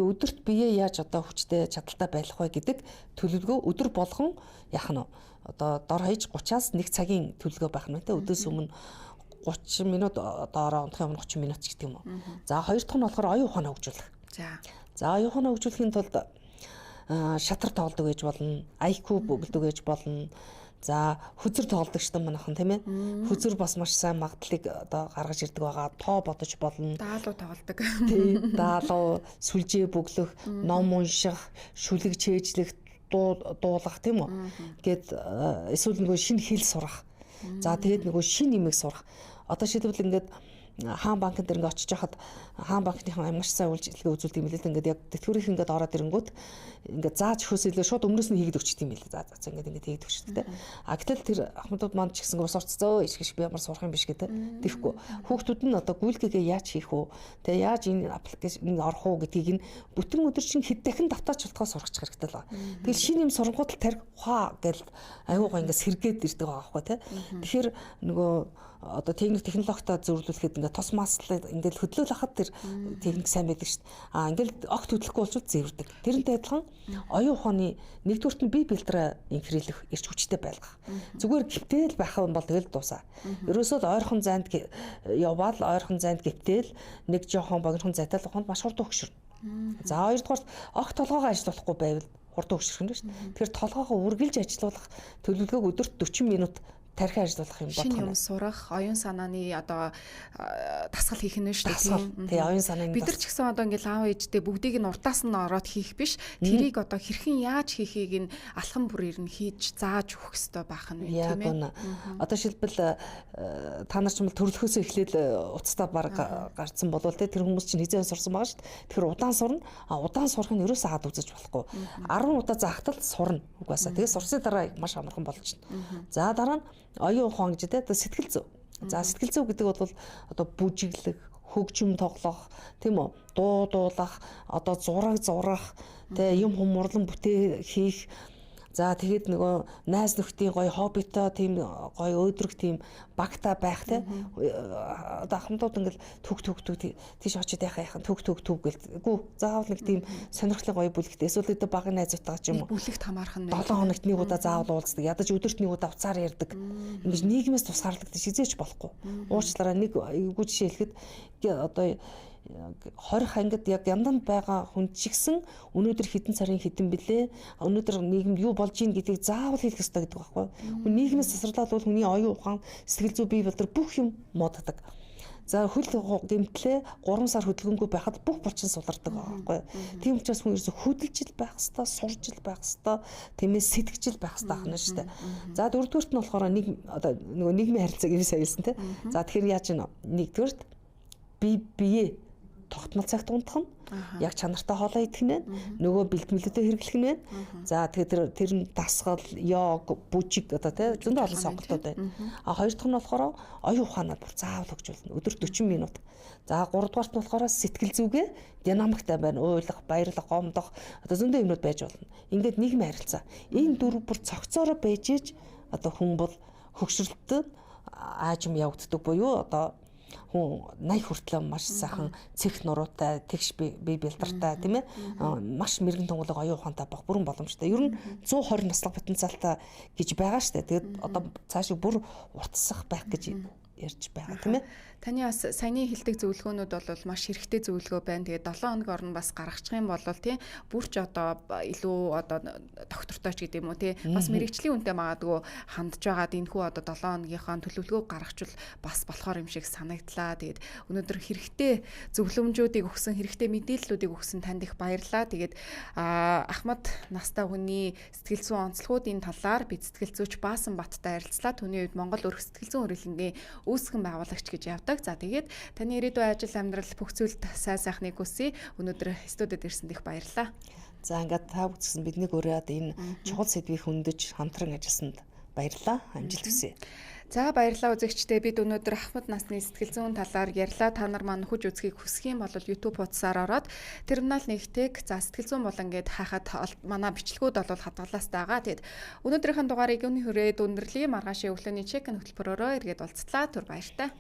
өдөрт бие яаж одоо хүчтэй чадaltaй байх вэ гэдэг төлөвлөгөө өдөр болгон яах нь одоо дор хаяж 30-аас 1 цагийн төлөвлөгөө байх нь те өдөөс өмнө 30 минут одоо унтахын өмнө 30 минут ч гэдэг юм уу. За хоёр дахь нь болохоор оюун ухаанаа хөгжүүлэх. За оюун ухаанаа хөгжүүлэхийн тулд шатар тоглодог гэж болно, айку бөглөдөг гэж болно. За хүзэр тоглодог штэ манайхан тийм ээ. Хүзэр бас маш сайн магадлалыг одоо гаргаж ирдэг байгаа. Тоо бодож болно. Даалуу тоглодог. Тийм, даалуу, сүлжээ бөглөх, ном унших, шүлэг чэйжлэх, дуулах тийм үү. Гэт эсвэл нөгөө шинэ хэл сурах. За тэгээд нөгөө шинэ нэмийг сурах. Одоо шийдвэл ингээд хаан банкнд ингээд очиж хахад хаан банкныхан маш сайн үйлчлэгээ үзүүлдэг юм л л ингээд яг тэтгэврийнх ингээд ороод ирэнгүүт ингээд зааж өгөхөөс илүү шууд өмнөөс нь хийгээд өгчт юм л за ингээд хийгээд өгчт те. Гэтэл тэр ахмадууд маань ч гэсэн ус орццоо иш гэж би ямар сурах юм биш гэдэг. Тэгэхгүй хүүхдүүд нь одоо гүйлгээгээ яаж хийх вэ? Тэ яаж энэ аппликейшнд орох уу гэдгийг нь бүтэн өдөр чинь хэд дахин давтаач болтгоо сургачих хэрэгтэй л байна. Тэгэл шинэ юм сурангууд л тарих ухаа гэл аюугаа ингээд сэргээд ирдэг байгаа байхгүй те. Тэгэхээр нөгөө одоо технологитой зөвлөлөхэд ингээд тус маслал ингээд хөдлөөл хахад тэр техник сайн байдаг шүү дээ. Ингээд огт хөдлөхгүй болчихвол зэвэрдэг. Тэрнтэй адилхан оюун ухааны нэгдүгürt нь бие бэлтрээ инхрийлэх эрч хүчтэй байлгах. Зүгээр гівтэл байх юм бол тэгэл дуусаа. Ерөөсөө л ойрхон зайд явбал ойрхон зайд гівтэл нэг жоохон богинохон зайтай л ухаанд маш хурдан өгшөрнө. За хоёрдугаар огт толгоогоо ажиллуулахгүй байвал хурдан өгшөрөх юм шүү дээ. Тэгэхээр толгоогоо үргэлж ажиллуулах төлөвлөгөөг өдөрт 40 минут тархи ажиллуулах юм бодох юм сурах, оюун санааны одоо дасгал хийх нь шүү дээ. Тий, оюун санааны бид нар ч гэсэн одоо ингээл аав ээжтэй бүгдийг нь уртаас нь ороод хийх биш. Тэрийг одоо хэрхэн яаж хийхийг нь алхам бүрээр нь хийж зааж өгөх хэрэгтэй байх нь тийм ээ. Одоо шилбэл та нар ч юм төрлөхөөсөө эхлээд уцтаа баг гарцсан болвол тэр хүмүүс чинь хизээ сурсан байгаа шүү дээ. Тэгэхээр удаан сурна. Удаан сурах нь ерөөсөө хаад үзэж болохгүй. 10 удаа заахтал сурна. Угаасаа. Тэгээ сурсны дараа маш амархан болж байна. За дараа нь оюун ухаан гэж дээ сэтгэл зүй. За сэтгэл зүй гэдэг бол одоо бүжиглэх, хөгжим тоглох, тийм үү? Дуу дуулах, одоо зураг зурах, тэгээ юм хумурлан бүтээх хийх. За тэгээд нөгөө найз нөхдийн гоё хоббитой тийм гоё өөдрөг тийм багтаа байх те. Одоо ахмадууд ингээл түг тийш очиж яхаа түг гэлгүй. Заавал нэг тийм сонирхлын гоё бүлэгт эсвэл өдөө багын найзуудтайгаа ч юм уу. Бүлэгт хамаарах нь 7 хоногт нэг удаа заавал уулздаг. Ядаж өдөрт нэг удаа уцаар ярьдаг. Ингэж нийгмээс тусгаарлагдаж хизээч болохгүй. Уучлаарай нэг эвгүй жишээ хэлэхэд одоо 20 ангид яг янданд байгаа хүн чигсэн өнөөдөр хэдэн сарын хэдэн билээ өнөөдөр нийгэмд юу болж ийн гэдгийг заавал хэлэх ёстой гэдэг байхгүй. Хүн нийгмээс засварлаад бол хүний оюун ухаан сэтгэл зүй бий болдог бүх юм моддаг. За хөл гэмтлээ 3 сар хөдөлгөөнгүй байхад бүх булчин сулардаг байхгүй. Тийм учраас хүн ерөөсө хөдөлж байх хэвээр сурж байх хэвээр тиймээ сэтгэж байх хэвээр ахна шүү дээ. За дөрөвдүгürt нь болохоор нэг одоо нөгөө нийгмийн харилцаа гэж саялсан те. За тэгэхээр яаж ийн нэгдүгürt бие тогтмол цагт унтах нь яг чанартай хоолоо идэх нь нөгөө бэлтгэлүүдэд хэрэглэх нь. За тэгэхээр тэр нь дасгал, йог, бүжиг одоо тий зөндөө олон сонголтууд байна. Хоёр дахь нь болохоор оюун ухаанаа бүр заавал хөгжүүлнэ. Өдөрт 40 минут. За гуравдугаарт нь болохоор сэтгэл зүгээ динамиктай байна. Уйлах, баярлах, гомдох одоо зөндөө юмнууд байж болно. Ингээд нийгмийн харилцаа. Энэ дөрв бүр цогцоороо байж иж одоо хүн бол хөгшрөлтөд аажим явагддаг буюу одоо хүн 80 хүртэл маш сайхан цэх нуруутай, тэгш бие бэлдартай тийм ээ маш мэрэгэн тунгалаг оюун ухаантай байх бүрэн боломжтой. Ер нь 120 наслах потенциалтай гэж байгаа шүү дээ. Тэгээд одоо цаашаа бүр уртсах байх гэж ярьж байгаа тийм ээ. Таны бас саяны хэлдэг зөвлөгөөнүүд бол маш хэрэгтэй зөвлөгөө байна. Тэгээд 7 хоног орно бас гаргачих юм бол тийм бүрч одоо илүү одоо доктортой ч гэдэг юм уу тийм бас мэрэгчлийн үнэтэй магадгүй хандж байгаад энэхүү одоо 7 хоногийнхаа төлөвлөгөөг гаргachвал бас болохоор юм шиг санагдлаа. Тэгээд өнөөдөр хэрэгтэй зөвлөмжүүдийг өгсөн, хэрэгтэй мэдээллүүдийг өгсөн танд их баярлалаа. Тэгээд Ахмад настай хүний сэтгэл зүйн онцлогуудын талаар бид сэтгэл зүйч Баасан Баттай харилцлаа. Түүний үед Монгол өрх сэтгэл зүйн урлагийн үүсгэн байгуулагч гэж явдаг. За тэгээд таны ирээдүйн ажил амьдрал бүх зүйлд сайн сайхныг хүсье. Өнөөдөр студид ирсэнд их баярлалаа. За ингээд та бүхэн биднийг өрөөд энэ чухал сэдвийг хөндөж хамтран ажилласанд баярлалаа. Амжилт хүсье. За баярлалаа үзэгчдээ. Бид өнөөдөр Ахмад насны сэтгэл зүйн талаар ярьлаа. Та нар маань хүж үзхийг хүсэх юм бол YouTube хуудасаар ороод Терминал нэгтэйг за сэтгэл зүйн болон гэд хайхад манай бичлэгүүд бол хадгалаас байгаа. Тэгэд өнөөдрийнхэн дугаарыг юуны хүрээд өндөрлөе. Маргаашийн өглөөний чекин хөтөлбөрөөрөө эргээд уулзлаа. Түр баяртай.